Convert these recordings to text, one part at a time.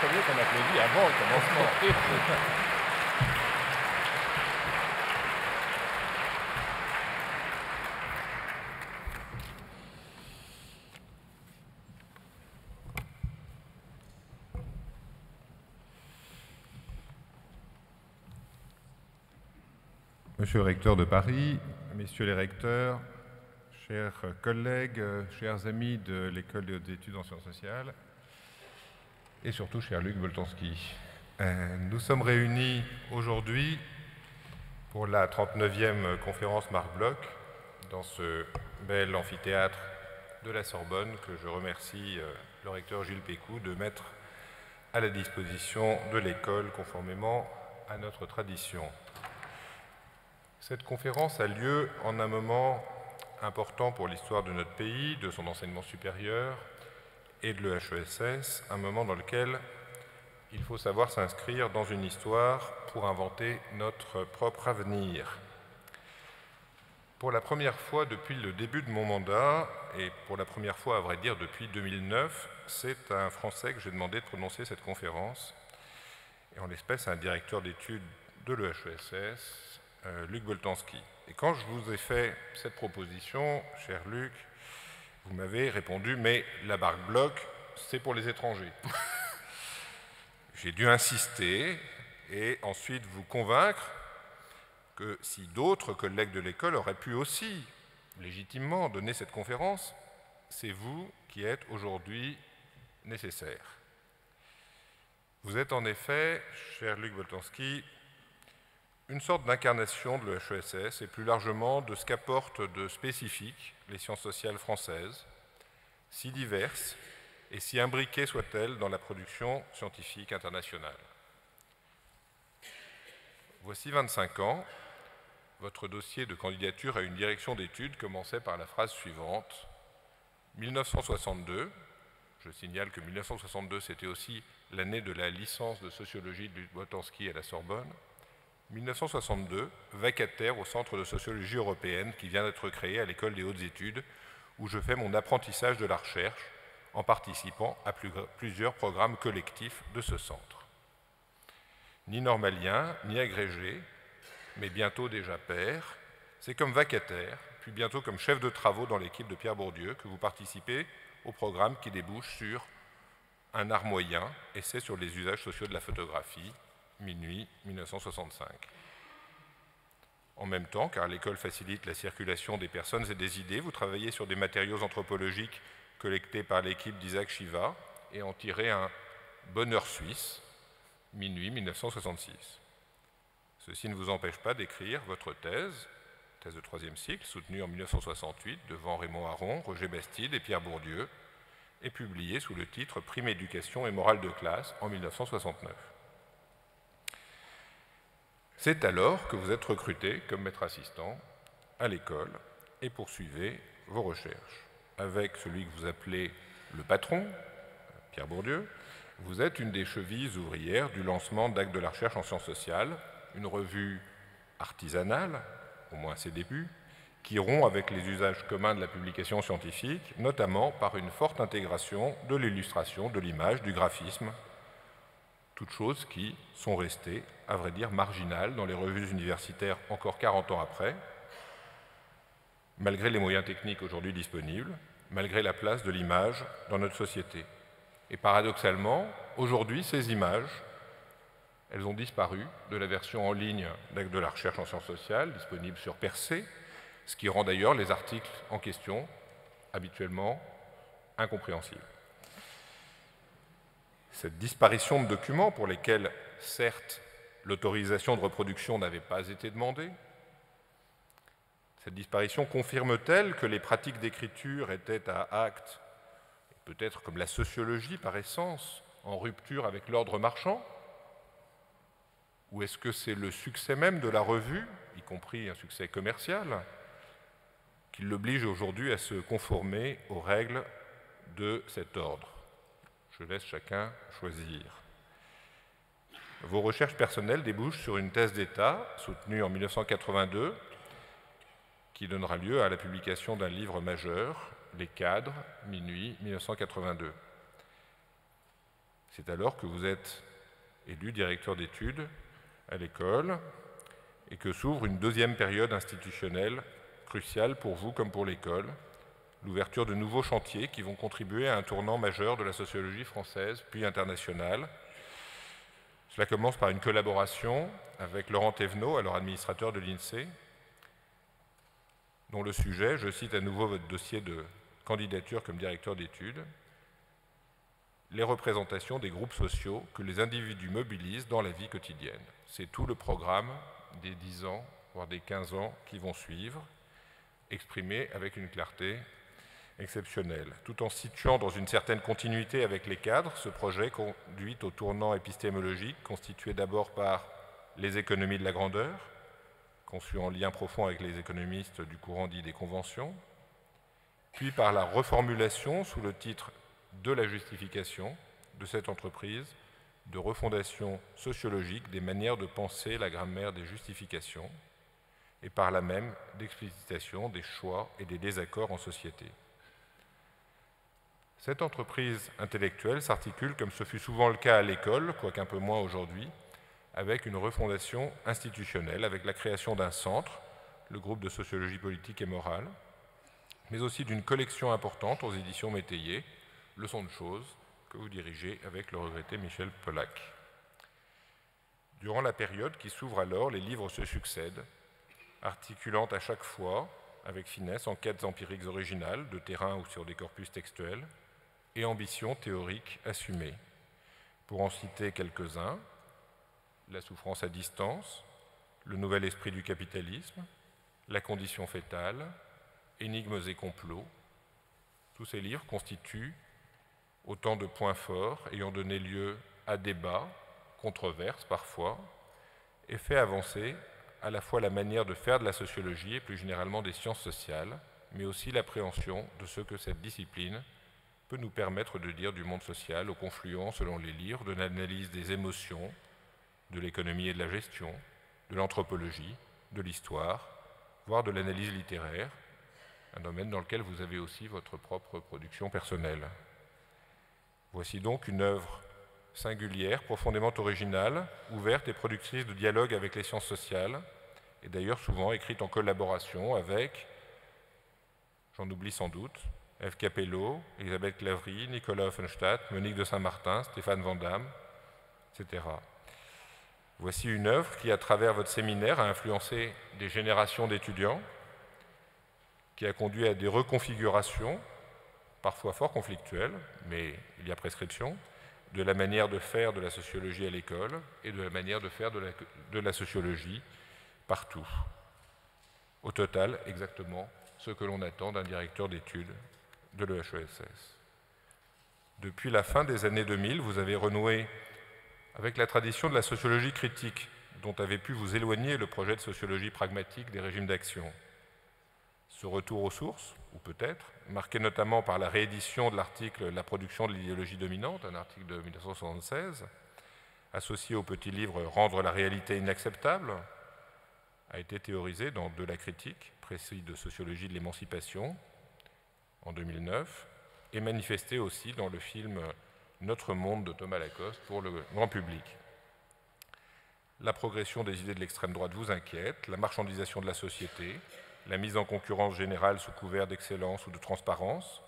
très bien qu'on applaudit avant le commencement. Monsieur le recteur de Paris, messieurs les recteurs, chers collègues, chers amis de l'École des hautes études en sciences sociales, et surtout cher Luc Boltanski. Nous sommes réunis aujourd'hui pour la 39e conférence Marc Bloch dans ce bel amphithéâtre de la Sorbonne que je remercie le recteur Gilles Pécou de mettre à la disposition de l'école conformément à notre tradition. Cette conférence a lieu en un moment important pour l'histoire de notre pays, de son enseignement supérieur et de l'EHESS, un moment dans lequel il faut savoir s'inscrire dans une histoire pour inventer notre propre avenir. Pour la première fois depuis le début de mon mandat, et pour la première fois à vrai dire depuis 2009, c'est à un Français que j'ai demandé de prononcer cette conférence, et en l'espèce à un directeur d'études de l'EHESS, Luc Boltanski. Et quand je vous ai fait cette proposition, cher Luc, vous m'avez répondu « mais la Marc Bloch, c'est pour les étrangers ». J'ai dû insister et ensuite vous convaincre que si d'autres collègues de l'école auraient pu aussi légitimement donner cette conférence, c'est vous qui êtes aujourd'hui nécessaire. Vous êtes en effet, cher Luc Boltanski, une sorte d'incarnation de l'EHESS et plus largement de ce qu'apportent de spécifique les sciences sociales françaises, si diverses et si imbriquées soient-elles dans la production scientifique internationale. Voici 25 ans, votre dossier de candidature à une direction d'études commençait par la phrase suivante. 1962, je signale que 1962 c'était aussi l'année de la licence de sociologie de Luc Boltanski à la Sorbonne. 1962, vacataire au Centre de sociologie européenne qui vient d'être créé à l'École des hautes études, où je fais mon apprentissage de la recherche en participant à plusieurs programmes collectifs de ce centre. Ni normalien, ni agrégé, mais bientôt déjà pair, c'est comme vacataire, puis bientôt comme chef de travaux dans l'équipe de Pierre Bourdieu que vous participez au programme qui débouche sur un art moyen, essai sur les usages sociaux de la photographie, minuit 1965. En même temps, car l'école facilite la circulation des personnes et des idées, vous travaillez sur des matériaux anthropologiques collectés par l'équipe d'Isaac Chiva et en tirez un bonheur suisse, minuit 1966. Ceci ne vous empêche pas d'écrire votre thèse de troisième cycle, soutenue en 1968 devant Raymond Aron, Roger Bastide et Pierre Bourdieu, et publiée sous le titre Prime éducation et morale de classe en 1969. C'est alors que vous êtes recruté comme maître assistant à l'école et poursuivez vos recherches. Avec celui que vous appelez le patron, Pierre Bourdieu, vous êtes une des chevilles ouvrières du lancement d'Actes de la recherche en sciences sociales, une revue artisanale, au moins à ses débuts, qui rompt avec les usages communs de la publication scientifique, notamment par une forte intégration de l'illustration, de l'image, du graphisme, toutes choses qui sont restées, à vrai dire, marginales dans les revues universitaires encore 40 ans après, malgré les moyens techniques aujourd'hui disponibles, malgré la place de l'image dans notre société. Et paradoxalement, aujourd'hui, ces images, elles ont disparu de la version en ligne d'Actes de la recherche en sciences sociales, disponible sur Percé, ce qui rend d'ailleurs les articles en question habituellement incompréhensibles. Cette disparition de documents pour lesquels, certes, l'autorisation de reproduction n'avait pas été demandée, cette disparition confirme-t-elle que les pratiques d'écriture étaient à actes, peut-être comme la sociologie par essence, en rupture avec l'ordre marchand? Ou est-ce que c'est le succès même de la revue, y compris un succès commercial, qui l'oblige aujourd'hui à se conformer aux règles de cet ordre? Je laisse chacun choisir. Vos recherches personnelles débouchent sur une thèse d'État soutenue en 1982 qui donnera lieu à la publication d'un livre majeur, Les cadres, minuit 1982. C'est alors que vous êtes élu directeur d'études à l'école et que s'ouvre une deuxième période institutionnelle cruciale pour vous comme pour l'école, l'ouverture de nouveaux chantiers qui vont contribuer à un tournant majeur de la sociologie française puis internationale. Cela commence par une collaboration avec Laurent Thévenot, alors administrateur de l'INSEE, dont le sujet, je cite à nouveau votre dossier de candidature comme directeur d'études, les représentations des groupes sociaux que les individus mobilisent dans la vie quotidienne. C'est tout le programme des 10 ans, voire des 15 ans qui vont suivre, exprimé avec une clarté exceptionnelle. Tout en situant dans une certaine continuité avec les cadres, ce projet conduit au tournant épistémologique constitué d'abord par les économies de la grandeur, conçu en lien profond avec les économistes du courant dit des conventions, puis par la reformulation sous le titre de la justification de cette entreprise de refondation sociologique des manières de penser la grammaire des justifications et par là même d'explicitation des choix et des désaccords en société. Cette entreprise intellectuelle s'articule, comme ce fut souvent le cas à l'école, quoique un peu moins aujourd'hui, avec une refondation institutionnelle, avec la création d'un centre, le groupe de sociologie politique et morale, mais aussi d'une collection importante aux éditions Métayer, Leçons de choses, que vous dirigez avec le regretté Michel Polac. Durant la période qui s'ouvre alors, les livres se succèdent, articulant à chaque fois, avec finesse, enquêtes empiriques originales, de terrain ou sur des corpus textuels, et ambitions théoriques assumées. Pour en citer quelques-uns, La souffrance à distance, Le nouvel esprit du capitalisme, La condition fétale, Énigmes et complots. Tous ces livres constituent autant de points forts ayant donné lieu à débats, controverses parfois, et fait avancer à la fois la manière de faire de la sociologie et plus généralement des sciences sociales, mais aussi l'appréhension de ce que cette discipline peut nous permettre de dire du monde social au confluent, selon les livres, de l'analyse des émotions, de l'économie et de la gestion, de l'anthropologie, de l'histoire, voire de l'analyse littéraire, un domaine dans lequel vous avez aussi votre propre production personnelle. Voici donc une œuvre singulière, profondément originale, ouverte et productrice de dialogue avec les sciences sociales, et d'ailleurs souvent écrite en collaboration avec, j'en oublie sans doute, F. Capello, Elisabeth Claverie, Nicolas Offenstadt, Monique de Saint-Martin, Stéphane Van Damme, etc. Voici une œuvre qui, à travers votre séminaire, a influencé des générations d'étudiants, qui a conduit à des reconfigurations, parfois fort conflictuelles, mais il y a prescription, de la manière de faire de la sociologie à l'école et de la manière de faire de la sociologie partout. Au total, exactement ce que l'on attend d'un directeur d'études de l'EHESS. Depuis la fin des années 2000, vous avez renoué avec la tradition de la sociologie critique, dont avait pu vous éloigner le projet de sociologie pragmatique des régimes d'action. Ce retour aux sources, ou peut-être, marqué notamment par la réédition de l'article « La production de l'idéologie dominante », un article de 1976, associé au petit livre « Rendre la réalité inacceptable », a été théorisé dans De la critique, précis de sociologie de l'émancipation, en 2009, et manifesté aussi dans le film « Notre monde » de Thomas Lacoste pour le grand public. La progression des idées de l'extrême droite vous inquiète, la marchandisation de la société, la mise en concurrence générale sous couvert d'excellence ou de transparence,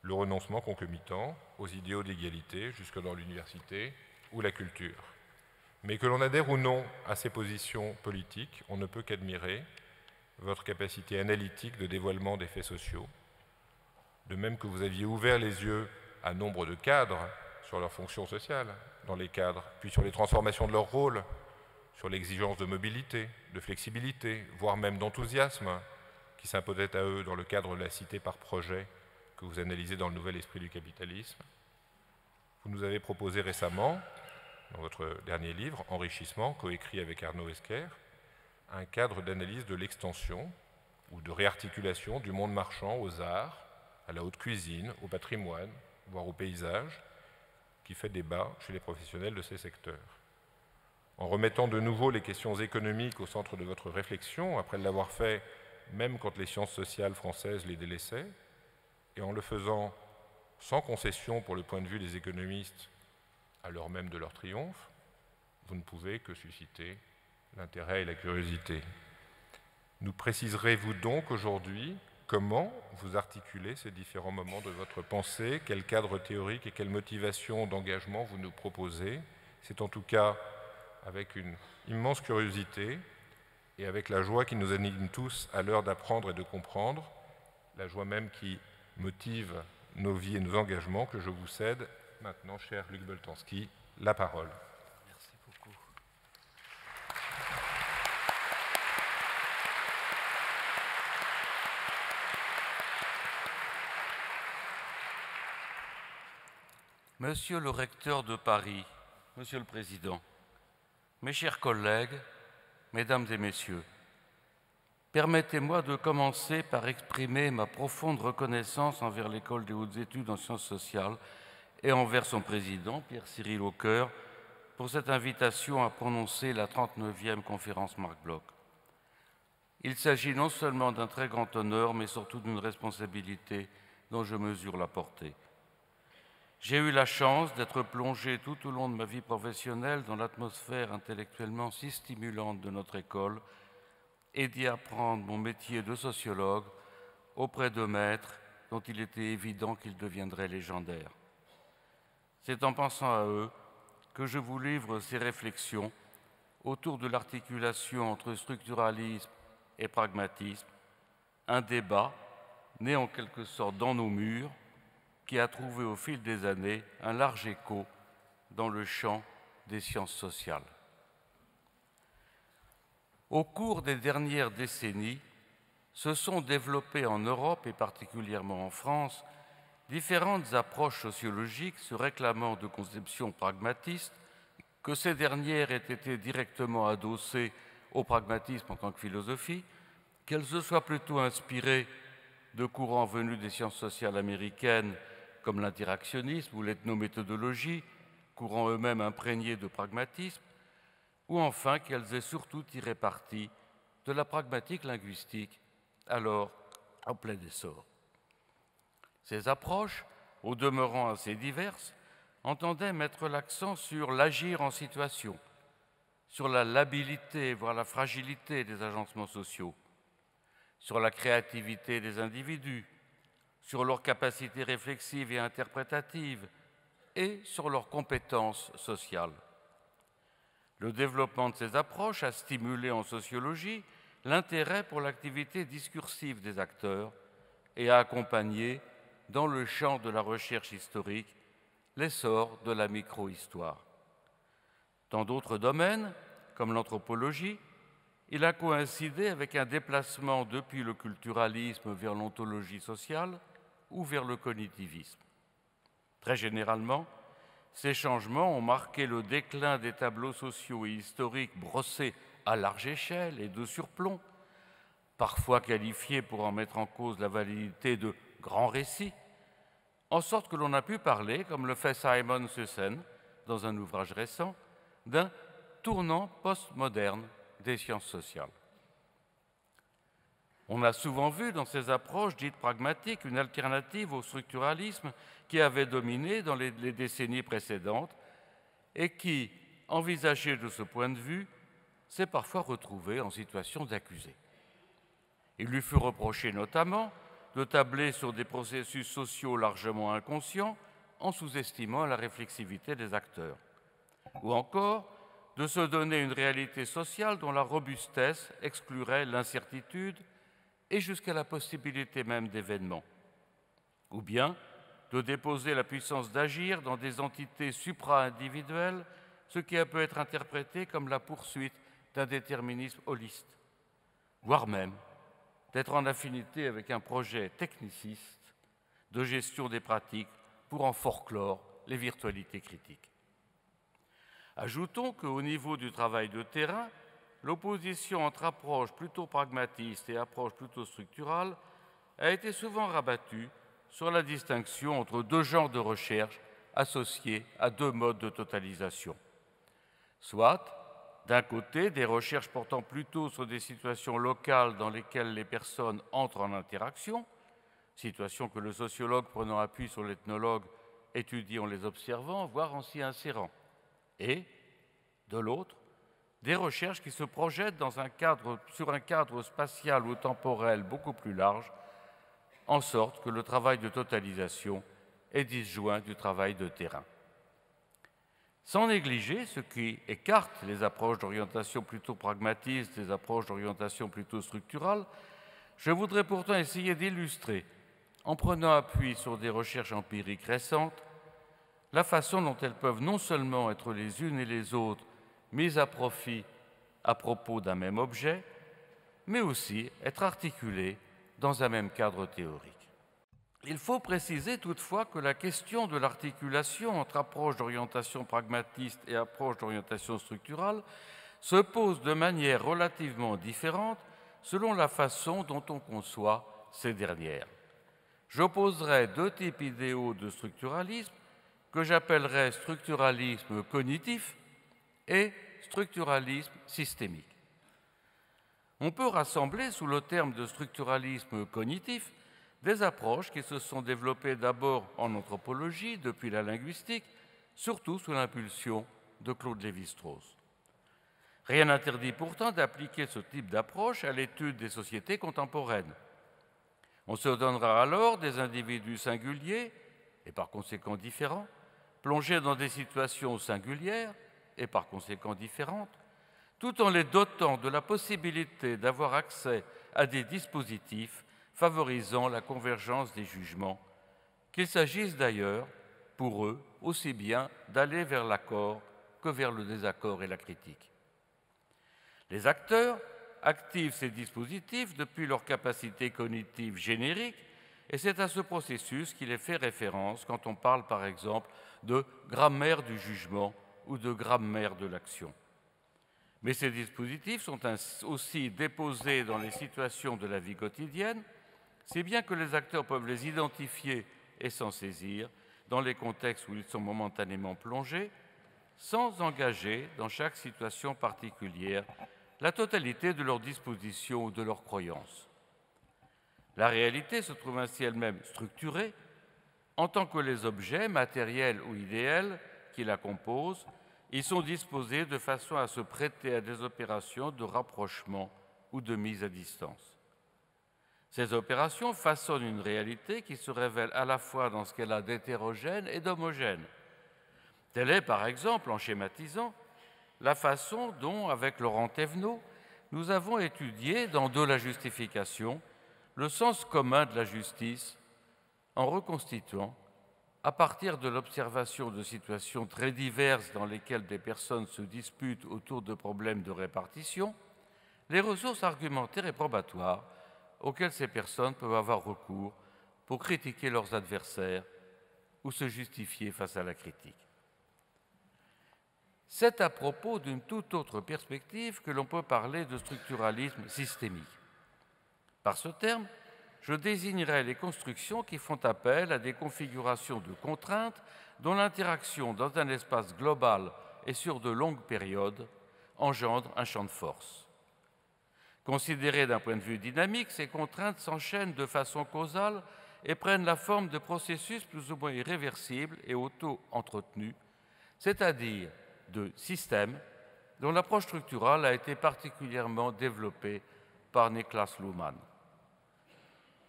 le renoncement concomitant aux idéaux d'égalité jusque dans l'université ou la culture. Mais que l'on adhère ou non à ces positions politiques, on ne peut qu'admirer votre capacité analytique de dévoilement des faits sociaux, de même que vous aviez ouvert les yeux à nombre de cadres sur leurs fonctions sociales dans les cadres, puis sur les transformations de leur rôle, sur l'exigence de mobilité, de flexibilité, voire même d'enthousiasme qui s'imposait à eux dans le cadre de la cité par projet que vous analysez dans le nouvel esprit du capitalisme. Vous nous avez proposé récemment, dans votre dernier livre, Enrichissement, coécrit avec Arnaud Esquer, un cadre d'analyse de l'extension ou de réarticulation du monde marchand aux arts, à la haute cuisine, au patrimoine, voire au paysage, qui fait débat chez les professionnels de ces secteurs. En remettant de nouveau les questions économiques au centre de votre réflexion, après l'avoir fait même quand les sciences sociales françaises les délaissaient, et en le faisant sans concession pour le point de vue des économistes à l'heure même de leur triomphe, vous ne pouvez que susciter l'intérêt et la curiosité. Nous préciserez-vous donc aujourd'hui comment vous articulez ces différents moments de votre pensée, quel cadre théorique et quelle motivation d'engagement vous nous proposez. C'est en tout cas avec une immense curiosité et avec la joie qui nous anime tous à l'heure d'apprendre et de comprendre, la joie même qui motive nos vies et nos engagements, que je vous cède maintenant, cher Luc Boltanski, la parole. Merci beaucoup. Monsieur le recteur de Paris, Monsieur le Président, mes chers collègues, Mesdames et Messieurs, permettez-moi de commencer par exprimer ma profonde reconnaissance envers l'École des hautes études en sciences sociales et envers son président, Pierre-Cyril Aucoeur, pour cette invitation à prononcer la 39e conférence Marc Bloch. Il s'agit non seulement d'un très grand honneur, mais surtout d'une responsabilité dont je mesure la portée. J'ai eu la chance d'être plongé tout au long de ma vie professionnelle dans l'atmosphère intellectuellement si stimulante de notre école et d'y apprendre mon métier de sociologue auprès de maîtres dont il était évident qu'ils deviendraient légendaires. C'est en pensant à eux que je vous livre ces réflexions autour de l'articulation entre structuralisme et pragmatisme, un débat né en quelque sorte dans nos murs, qui a trouvé au fil des années un large écho dans le champ des sciences sociales. Au cours des dernières décennies, se sont développées en Europe et particulièrement en France différentes approches sociologiques se réclamant de conceptions pragmatistes, que ces dernières aient été directement adossées au pragmatisme en tant que philosophie, qu'elles se soient plutôt inspirées de courants venus des sciences sociales américaines comme l'interactionnisme ou l'ethnométhodologie, courants eux-mêmes imprégnés de pragmatisme, ou enfin qu'elles aient surtout tiré parti de la pragmatique linguistique, alors en plein essor. Ces approches, au demeurant assez diverses, entendaient mettre l'accent sur l'agir en situation, sur la labilité, voire la fragilité des agencements sociaux, sur la créativité des individus, sur leurs capacités réflexives et interprétatives et sur leurs compétences sociales. Le développement de ces approches a stimulé en sociologie l'intérêt pour l'activité discursive des acteurs et a accompagné, dans le champ de la recherche historique, l'essor de la micro-histoire. Dans d'autres domaines, comme l'anthropologie, il a coïncidé avec un déplacement depuis le culturalisme vers l'ontologie sociale ou vers le cognitivisme. Très généralement, ces changements ont marqué le déclin des tableaux sociaux et historiques brossés à large échelle et de surplomb, parfois qualifiés pour en mettre en cause la validité de grands récits, en sorte que l'on a pu parler, comme le fait Simon Sussen dans un ouvrage récent, d'un tournant postmoderne des sciences sociales. On a souvent vu dans ces approches dites pragmatiques une alternative au structuralisme qui avait dominé dans les décennies précédentes et qui, envisagé de ce point de vue, s'est parfois retrouvé en situation d'accusé. Il lui fut reproché notamment de tabler sur des processus sociaux largement inconscients en sous-estimant la réflexivité des acteurs, ou encore de se donner une réalité sociale dont la robustesse exclurait l'incertitude et jusqu'à la possibilité même d'événements, ou bien de déposer la puissance d'agir dans des entités supra-individuelles, ce qui peut être interprété comme la poursuite d'un déterminisme holiste, voire même d'être en affinité avec un projet techniciste de gestion des pratiques pour en forclore les virtualités critiques. Ajoutons qu'au niveau du travail de terrain, l'opposition entre approche plutôt pragmatiste et approche plutôt structurale a été souvent rabattue sur la distinction entre deux genres de recherche associés à deux modes de totalisation. Soit, d'un côté, des recherches portant plutôt sur des situations locales dans lesquelles les personnes entrent en interaction, situation que le sociologue prenant appui sur l'ethnologue étudiées en les observant, voire en s'y insérant. Et, de l'autre, des recherches qui se projettent sur un cadre spatial ou temporel beaucoup plus large, en sorte que le travail de totalisation est disjoint du travail de terrain. Sans négliger ce qui écarte les approches d'orientation plutôt pragmatiste des approches d'orientation plutôt structurale, je voudrais pourtant essayer d'illustrer, en prenant appui sur des recherches empiriques récentes, la façon dont elles peuvent non seulement être les unes et les autres mises à profit à propos d'un même objet, mais aussi être articulées dans un même cadre théorique. Il faut préciser toutefois que la question de l'articulation entre approche d'orientation pragmatiste et approche d'orientation structurale se pose de manière relativement différente selon la façon dont on conçoit ces dernières. J'opposerai deux types idéaux de structuralisme que j'appellerai structuralisme cognitif et structuralisme systémique. On peut rassembler sous le terme de structuralisme cognitif des approches qui se sont développées d'abord en anthropologie, depuis la linguistique, surtout sous l'impulsion de Claude Lévi-Strauss. Rien n'interdit pourtant d'appliquer ce type d'approche à l'étude des sociétés contemporaines. On se donnera alors des individus singuliers, et par conséquent différents, plongés dans des situations singulières, et par conséquent différentes, tout en les dotant de la possibilité d'avoir accès à des dispositifs favorisant la convergence des jugements, qu'il s'agisse d'ailleurs, pour eux, aussi bien d'aller vers l'accord que vers le désaccord et la critique. Les acteurs activent ces dispositifs depuis leur capacité cognitive générique, et c'est à ce processus qu'il est fait référence quand on parle par exemple de grammaire du jugement ou de grammaire de l'action. Mais ces dispositifs sont aussi déposés dans les situations de la vie quotidienne, si bien que les acteurs peuvent les identifier et s'en saisir dans les contextes où ils sont momentanément plongés, sans engager dans chaque situation particulière la totalité de leurs dispositions ou de leurs croyances. La réalité se trouve ainsi elle-même structurée, en tant que les objets, matériels ou idéels, qui la composent, ils sont disposés de façon à se prêter à des opérations de rapprochement ou de mise à distance. Ces opérations façonnent une réalité qui se révèle à la fois dans ce qu'elle a d'hétérogène et d'homogène. Telle est, par exemple, en schématisant, la façon dont, avec Laurent Thévenot, nous avons étudié dans De la justification le sens commun de la justice en reconstituant, à partir de l'observation de situations très diverses dans lesquelles des personnes se disputent autour de problèmes de répartition, les ressources argumentaires et probatoires auxquelles ces personnes peuvent avoir recours pour critiquer leurs adversaires ou se justifier face à la critique. C'est à propos d'une toute autre perspective que l'on peut parler de structuralisme systémique. Par ce terme, je désignerai les constructions qui font appel à des configurations de contraintes dont l'interaction dans un espace global et sur de longues périodes engendre un champ de force. Considérées d'un point de vue dynamique, ces contraintes s'enchaînent de façon causale et prennent la forme de processus plus ou moins irréversibles et auto-entretenus, c'est-à-dire de systèmes dont l'approche structurale a été particulièrement développée par Niklas Luhmann.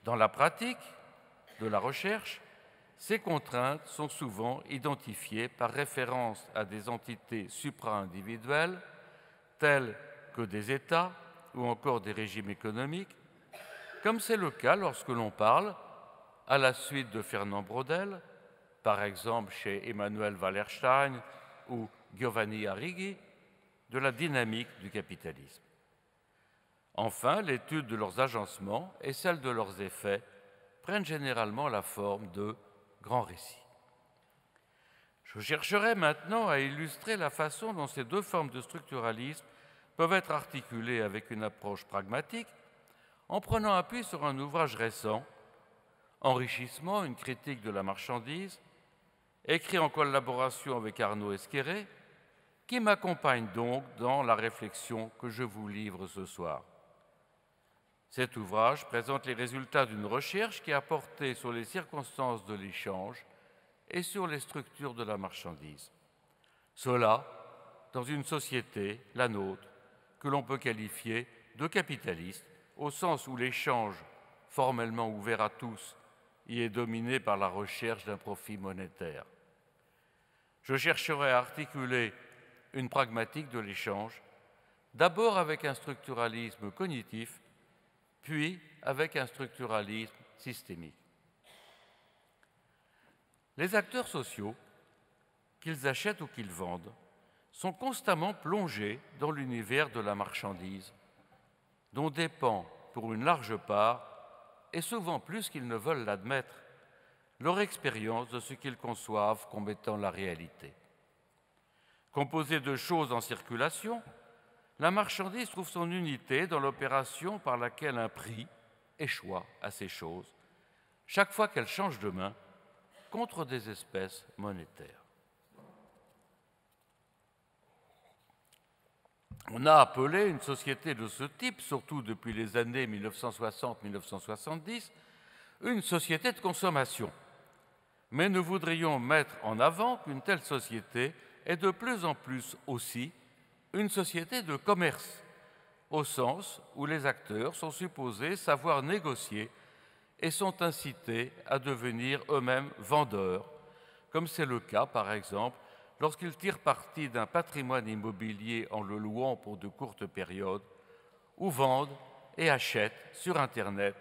Dans la pratique de la recherche, ces contraintes sont souvent identifiées par référence à des entités supra-individuelles, telles que des États ou encore des régimes économiques, comme c'est le cas lorsque l'on parle, à la suite de Fernand Braudel, par exemple chez Emmanuel Wallerstein ou Giovanni Arrighi, de la dynamique du capitalisme. Enfin, l'étude de leurs agencements et celle de leurs effets prennent généralement la forme de grands récits. Je chercherai maintenant à illustrer la façon dont ces deux formes de structuralisme peuvent être articulées avec une approche pragmatique en prenant appui sur un ouvrage récent, Enrichissement, une critique de la marchandise, écrit en collaboration avec Arnaud Esqueré, qui m'accompagne donc dans la réflexion que je vous livre ce soir. Cet ouvrage présente les résultats d'une recherche qui a porté sur les circonstances de l'échange et sur les structures de la marchandise. Cela dans une société, la nôtre, que l'on peut qualifier de capitaliste, au sens où l'échange, formellement ouvert à tous, y est dominé par la recherche d'un profit monétaire. Je chercherai à articuler une pragmatique de l'échange, d'abord avec un structuralisme cognitif, puis avec un structuralisme systémique. Les acteurs sociaux, qu'ils achètent ou qu'ils vendent, sont constamment plongés dans l'univers de la marchandise, dont dépend, pour une large part, et souvent plus qu'ils ne veulent l'admettre, leur expérience de ce qu'ils conçoivent comme étant la réalité. Composée de choses en circulation, la marchandise trouve son unité dans l'opération par laquelle un prix échoit à ces choses, chaque fois qu'elles changent de main, contre des espèces monétaires. On a appelé une société de ce type, surtout depuis les années 1960-1970, une société de consommation. Mais nous voudrions mettre en avant qu'une telle société est de plus en plus aussi une société de commerce, au sens où les acteurs sont supposés savoir négocier et sont incités à devenir eux-mêmes vendeurs, comme c'est le cas, par exemple, lorsqu'ils tirent parti d'un patrimoine immobilier en le louant pour de courtes périodes, ou vendent et achètent sur Internet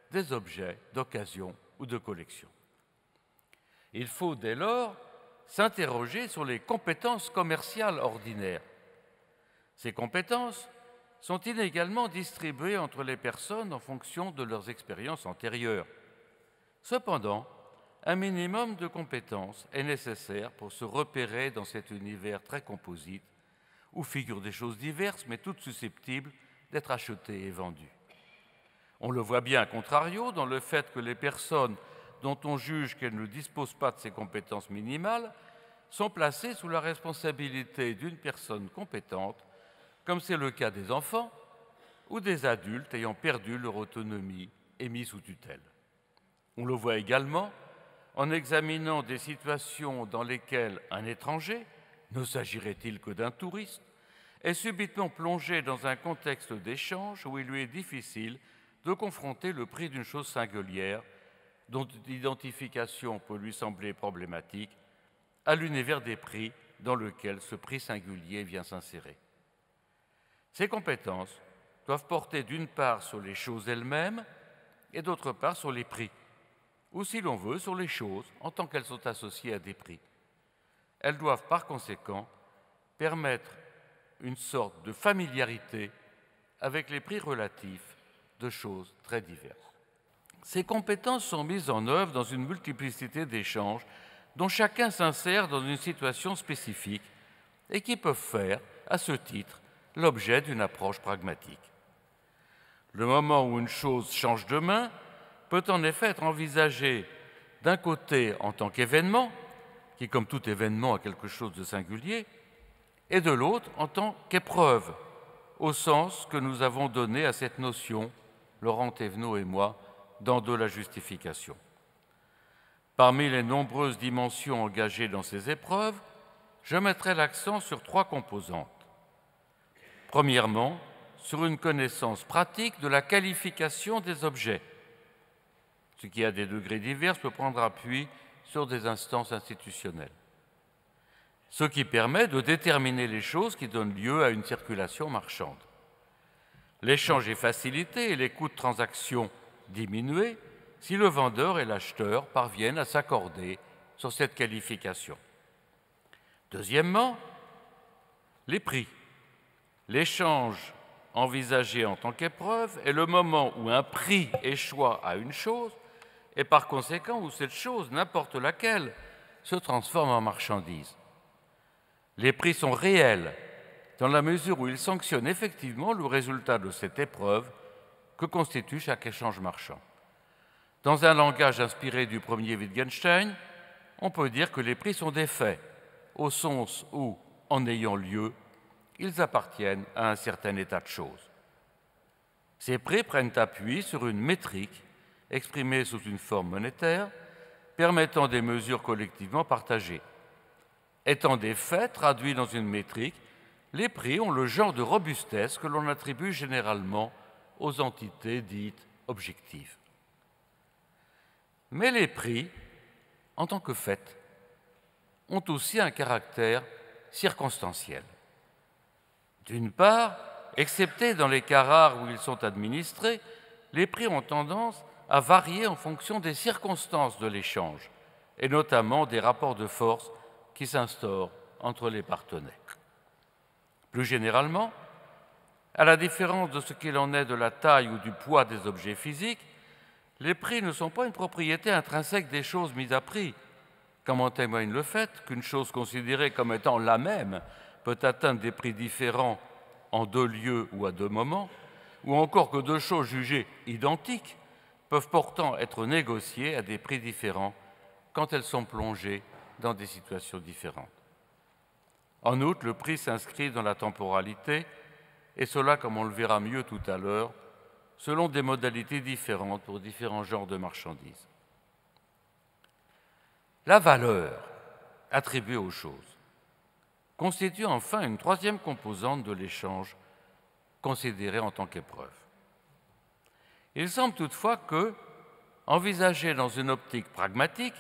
des objets d'occasion ou de collection. Il faut dès lors s'interroger sur les compétences commerciales ordinaires. Ces compétences sont inégalement distribuées entre les personnes en fonction de leurs expériences antérieures. Cependant, un minimum de compétences est nécessaire pour se repérer dans cet univers très composite où figurent des choses diverses mais toutes susceptibles d'être achetées et vendues. On le voit bien, a contrario, dans le fait que les personnes dont on juge qu'elles ne disposent pas de ces compétences minimales sont placées sous la responsabilité d'une personne compétente, comme c'est le cas des enfants ou des adultes ayant perdu leur autonomie et mis sous tutelle. On le voit également en examinant des situations dans lesquelles un étranger, ne s'agirait-il que d'un touriste, est subitement plongé dans un contexte d'échange où il lui est difficile de confronter le prix d'une chose singulière, dont l'identification peut lui sembler problématique, à l'univers des prix dans lequel ce prix singulier vient s'insérer. Ces compétences doivent porter d'une part sur les choses elles-mêmes et d'autre part sur les prix, ou si l'on veut, sur les choses en tant qu'elles sont associées à des prix. Elles doivent par conséquent permettre une sorte de familiarité avec les prix relatifs de choses très diverses. Ces compétences sont mises en œuvre dans une multiplicité d'échanges dont chacun s'insère dans une situation spécifique et qui peuvent faire, à ce titre, l'objet d'une approche pragmatique. Le moment où une chose change de main peut en effet être envisagé d'un côté en tant qu'événement, qui comme tout événement a quelque chose de singulier, et de l'autre en tant qu'épreuve, au sens que nous avons donné à cette notion, Laurent Thévenot et moi, dans De la justification. Parmi les nombreuses dimensions engagées dans ces épreuves, je mettrai l'accent sur 3 composantes. Premièrement, sur une connaissance pratique de la qualification des objets, ce qui à des degrés divers peut prendre appui sur des instances institutionnelles, ce qui permet de déterminer les choses qui donnent lieu à une circulation marchande. L'échange est facilité et les coûts de transaction diminués si le vendeur et l'acheteur parviennent à s'accorder sur cette qualification. Deuxièmement, les prix. L'échange envisagé en tant qu'épreuve est le moment où un prix échoit à une chose et par conséquent où cette chose, n'importe laquelle, se transforme en marchandise. Les prix sont réels dans la mesure où ils sanctionnent effectivement le résultat de cette épreuve que constitue chaque échange marchand. Dans un langage inspiré du premier Wittgenstein, on peut dire que les prix sont des faits, au sens où, en ayant lieu, ils appartiennent à un certain état de choses. Ces prix prennent appui sur une métrique exprimée sous une forme monétaire, permettant des mesures collectivement partagées. Étant des faits traduits dans une métrique, les prix ont le genre de robustesse que l'on attribue généralement aux entités dites objectives. Mais les prix, en tant que faits, ont aussi un caractère circonstanciel. D'une part, excepté dans les cas rares où ils sont administrés, les prix ont tendance à varier en fonction des circonstances de l'échange, et notamment des rapports de force qui s'instaurent entre les partenaires. Plus généralement, à la différence de ce qu'il en est de la taille ou du poids des objets physiques, les prix ne sont pas une propriété intrinsèque des choses mises à prix, comme en témoigne le fait qu'une chose considérée comme étant la même peut atteindre des prix différents en 2 lieux ou à 2 moments, ou encore que 2 choses jugées identiques peuvent pourtant être négociées à des prix différents quand elles sont plongées dans des situations différentes. En outre, le prix s'inscrit dans la temporalité, et cela, comme on le verra mieux tout à l'heure, selon des modalités différentes pour différents genres de marchandises. La valeur attribuée aux choses constitue enfin une 3e composante de l'échange considérée en tant qu'épreuve. Il semble toutefois que, envisagée dans une optique pragmatique,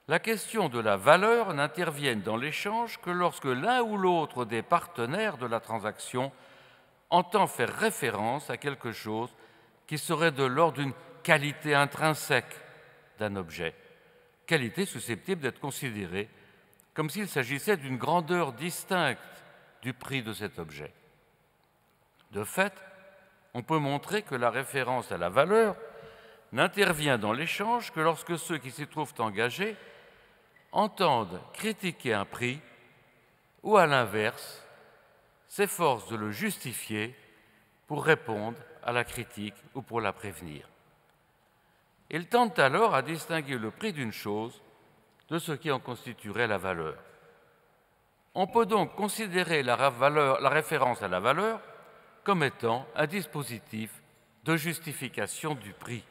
la question de la valeur n'intervienne dans l'échange que lorsque l'un ou l'autre des partenaires de la transaction entend faire référence à quelque chose qui serait de l'ordre d'une qualité intrinsèque d'un objet, qualité susceptible d'être considérée comme s'il s'agissait d'une grandeur distincte du prix de cet objet. De fait, on peut montrer que la référence à la valeur n'intervient dans l'échange que lorsque ceux qui s'y trouvent engagés entendent critiquer un prix ou, à l'inverse, s'efforcent de le justifier pour répondre à la critique ou pour la prévenir. Ils tendent alors à distinguer le prix d'une chose de ce qui en constituerait la valeur. On peut donc considérer la référence à la valeur comme étant un dispositif de justification du prix.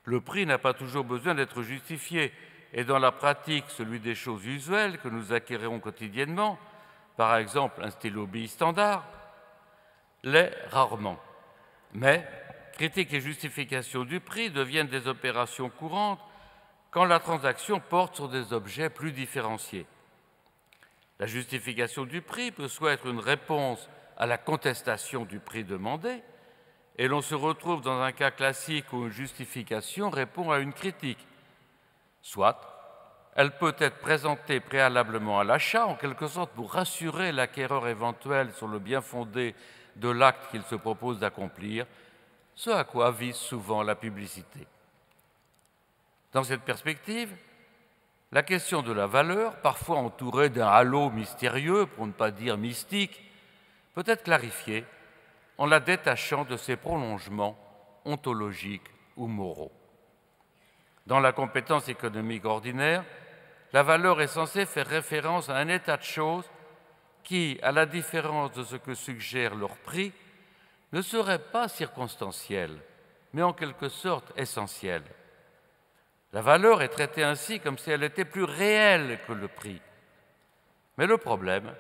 Le prix n'a pas toujours besoin d'être justifié, et dans la pratique, celui des choses usuelles que nous acquérons quotidiennement, par exemple un stylo bille standard, l'est rarement. Mais critique et justification du prix deviennent des opérations courantes quand la transaction porte sur des objets plus différenciés. La justification du prix peut soit être une réponse à la contestation du prix demandé, et l'on se retrouve dans un cas classique où une justification répond à une critique. Soit, elle peut être présentée préalablement à l'achat, en quelque sorte pour rassurer l'acquéreur éventuel sur le bien-fondé de l'acte qu'il se propose d'accomplir, ce à quoi vise souvent la publicité. Dans cette perspective, la question de la valeur, parfois entourée d'un halo mystérieux, pour ne pas dire mystique, peut être clarifiée en la détachant de ses prolongements ontologiques ou moraux. Dans la compétence économique ordinaire, la valeur est censée faire référence à un état de choses qui, à la différence de ce que suggère leur prix, ne serait pas circonstanciel, mais en quelque sorte essentiel. La valeur est traitée ainsi comme si elle était plus réelle que le prix. Mais le problème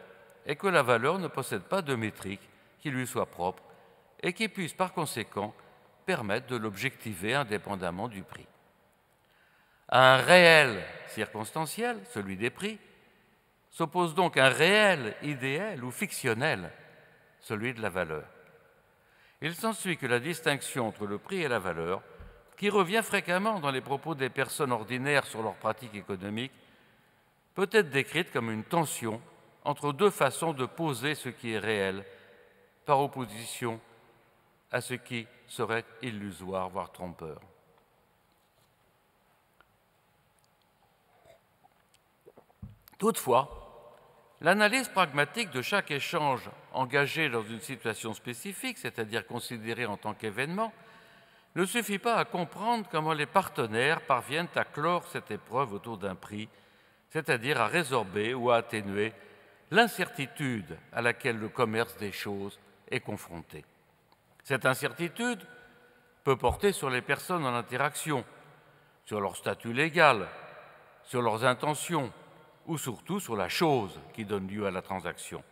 est que la valeur ne possède pas de métrique qui lui soit propre et qui puisse par conséquent permettre de l'objectiver indépendamment du prix. À un réel circonstanciel, celui des prix, s'oppose donc un réel idéal ou fictionnel, celui de la valeur. Il s'ensuit que la distinction entre le prix et la valeur, qui revient fréquemment dans les propos des personnes ordinaires sur leurs pratiques économiques, peut être décrite comme une tension entre 2 façons de poser ce qui est réel, par opposition à ce qui serait illusoire, voire trompeur. Toutefois, l'analyse pragmatique de chaque échange engagé dans une situation spécifique, c'est-à-dire considéré en tant qu'événement, ne suffit pas à comprendre comment les partenaires parviennent à clore cette épreuve autour d'un prix, c'est-à-dire à résorber ou à atténuer l'incertitude à laquelle le commerce des choses est confronté. Cette incertitude peut porter sur les personnes en interaction, sur leur statut légal, sur leurs intentions ou surtout sur la chose qui donne lieu à la transaction.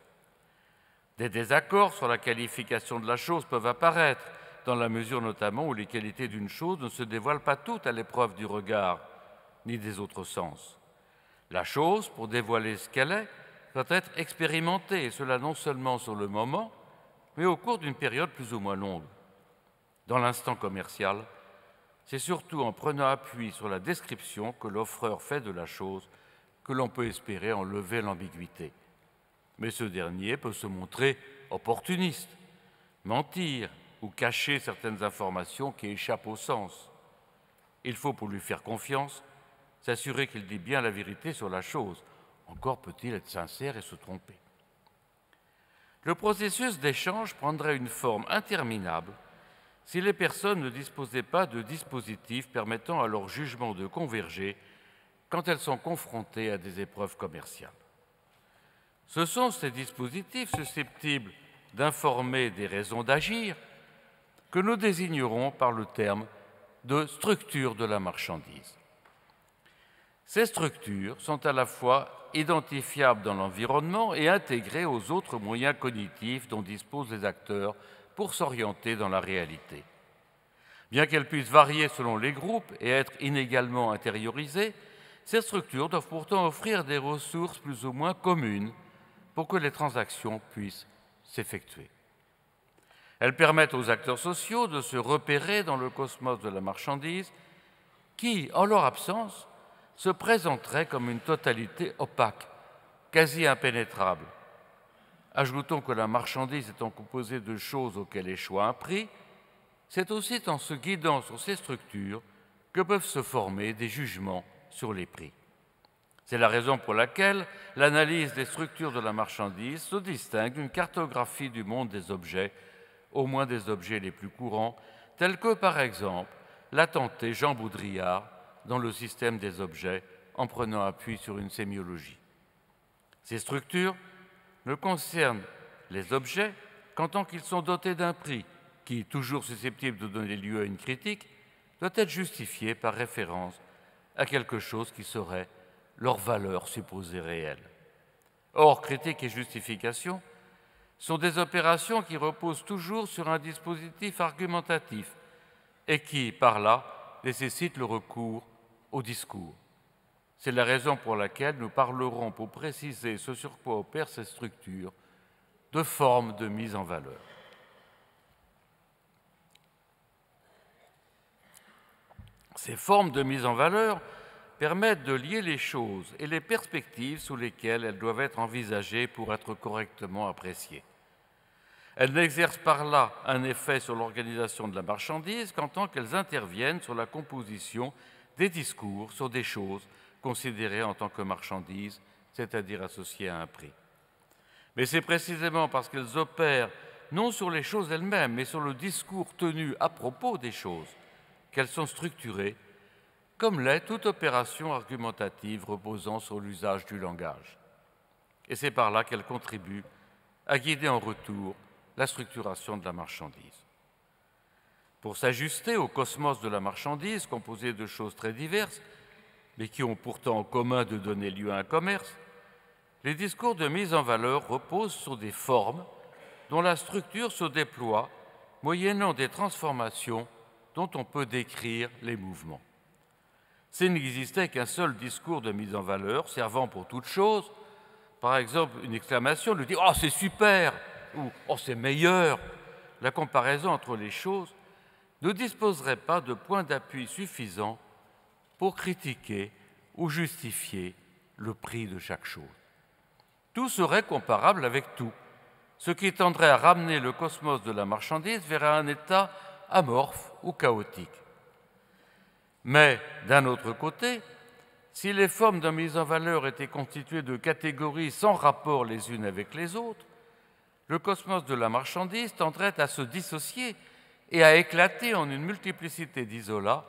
Des désaccords sur la qualification de la chose peuvent apparaître, dans la mesure notamment où les qualités d'une chose ne se dévoilent pas toutes à l'épreuve du regard ni des autres sens. La chose, pour dévoiler ce qu'elle est, doit être expérimentée, et cela non seulement sur le moment, mais au cours d'une période plus ou moins longue. Dans l'instant commercial, c'est surtout en prenant appui sur la description que l'offreur fait de la chose que l'on peut espérer enlever l'ambiguïté. Mais ce dernier peut se montrer opportuniste, mentir ou cacher certaines informations qui échappent au sens. Il faut, pour lui faire confiance, s'assurer qu'il dit bien la vérité sur la chose. Encore peut-il être sincère et se tromper. Le processus d'échange prendrait une forme interminable si les personnes ne disposaient pas de dispositifs permettant à leur jugement de converger quand elles sont confrontées à des épreuves commerciales. Ce sont ces dispositifs susceptibles d'informer des raisons d'agir que nous désignerons par le terme de structure de la marchandise. Ces structures sont à la fois identifiables dans l'environnement et intégrées aux autres moyens cognitifs dont disposent les acteurs pour s'orienter dans la réalité. Bien qu'elles puissent varier selon les groupes et être inégalement intériorisées, ces structures doivent pourtant offrir des ressources plus ou moins communes pour que les transactions puissent s'effectuer. Elles permettent aux acteurs sociaux de se repérer dans le cosmos de la marchandise qui, en leur absence, se présenterait comme une totalité opaque, quasi impénétrable. Ajoutons que la marchandise étant composée de choses auxquelles échoit un prix, c'est aussi en se guidant sur ces structures que peuvent se former des jugements sur les prix. C'est la raison pour laquelle l'analyse des structures de la marchandise se distingue d'une cartographie du monde des objets, au moins des objets les plus courants, tels que, par exemple, l'a tenté Jean Baudrillard dans le système des objets, en prenant appui sur une sémiologie. Ces structures ne concernent les objets qu'en tant qu'ils sont dotés d'un prix, qui, toujours susceptible de donner lieu à une critique, doit être justifié par référence à quelque chose qui serait leur valeur supposée réelle. Or, critique et justification sont des opérations qui reposent toujours sur un dispositif argumentatif et qui, par là, nécessitent le recours au discours. C'est la raison pour laquelle nous parlerons, pour préciser ce sur quoi opèrent ces structures, de formes de mise en valeur. Ces formes de mise en valeur permettent de lier les choses et les perspectives sous lesquelles elles doivent être envisagées pour être correctement appréciées. Elles n'exercent par là un effet sur l'organisation de la marchandise qu'en tant qu'elles interviennent sur la composition des discours sur des choses considérées en tant que marchandises, c'est-à-dire associées à un prix. Mais c'est précisément parce qu'elles opèrent non sur les choses elles-mêmes, mais sur le discours tenu à propos des choses, qu'elles sont structurées, comme l'est toute opération argumentative reposant sur l'usage du langage. Et c'est par là qu'elles contribuent à guider en retour la structuration de la marchandise. Pour s'ajuster au cosmos de la marchandise, composé de choses très diverses, mais qui ont pourtant en commun de donner lieu à un commerce, les discours de mise en valeur reposent sur des formes dont la structure se déploie moyennant des transformations dont on peut décrire les mouvements. S'il n'existait qu'un seul discours de mise en valeur servant pour toute chose, par exemple une exclamation de dire « Oh, c'est super !» ou « Oh, c'est meilleur !» la comparaison entre les choses ne disposerait pas de point d'appui suffisant pour critiquer ou justifier le prix de chaque chose. Tout serait comparable avec tout, ce qui tendrait à ramener le cosmos de la marchandise vers un état amorphe ou chaotique. Mais, d'un autre côté, si les formes de mise en valeur étaient constituées de catégories sans rapport les unes avec les autres, le cosmos de la marchandise tendrait à se dissocier et à éclater en une multiplicité d'isolats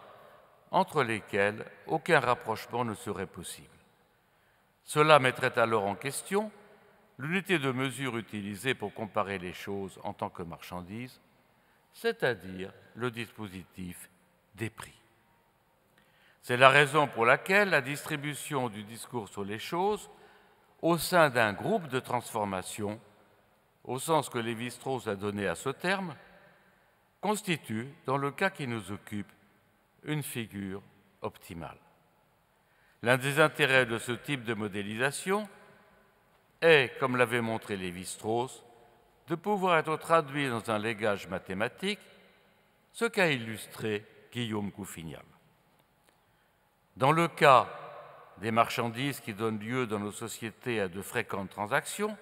entre lesquels aucun rapprochement ne serait possible. Cela mettrait alors en question l'unité de mesure utilisée pour comparer les choses en tant que marchandises, c'est-à-dire le dispositif des prix. C'est la raison pour laquelle la distribution du discours sur les choses au sein d'un groupe de transformation, au sens que Lévi-Strauss a donné à ce terme, constitue, dans le cas qui nous occupe, une figure optimale. L'un des intérêts de ce type de modélisation est, comme l'avait montré Lévi-Strauss, de pouvoir être traduit dans un langage mathématique, ce qu'a illustré Guillaume Couffignal. Dans le cas des marchandises qui donnent lieu dans nos sociétés à de fréquentes transactions,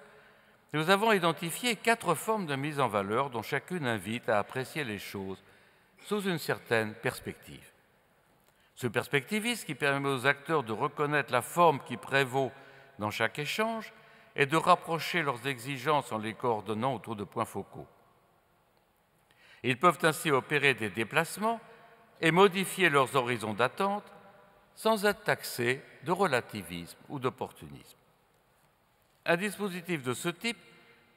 nous avons identifié 4 formes de mise en valeur dont chacune invite à apprécier les choses sous une certaine perspective. Ce perspectivisme qui permet aux acteurs de reconnaître la forme qui prévaut dans chaque échange et de rapprocher leurs exigences en les coordonnant autour de points focaux. Ils peuvent ainsi opérer des déplacements et modifier leurs horizons d'attente sans être taxés de relativisme ou d'opportunisme. Un dispositif de ce type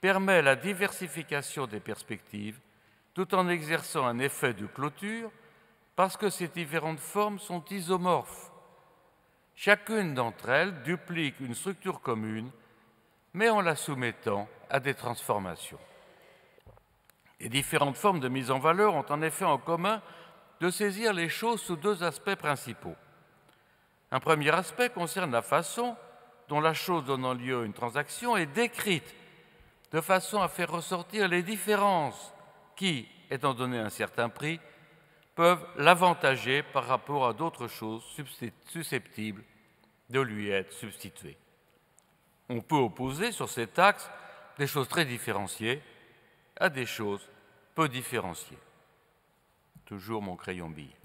permet la diversification des perspectives tout en exerçant un effet de clôture parce que ces différentes formes sont isomorphes. Chacune d'entre elles duplique une structure commune, mais en la soumettant à des transformations. Les différentes formes de mise en valeur ont en effet en commun de saisir les choses sous 2 aspects principaux. Un premier aspect concerne la façon dont la chose donnant lieu à une transaction est décrite, de façon à faire ressortir les différences qui, étant donné un certain prix, peuvent l'avantager par rapport à d'autres choses susceptibles de lui être substituées. On peut opposer sur cet axe des choses très différenciées à des choses peu différenciées. Toujours mon crayon bille.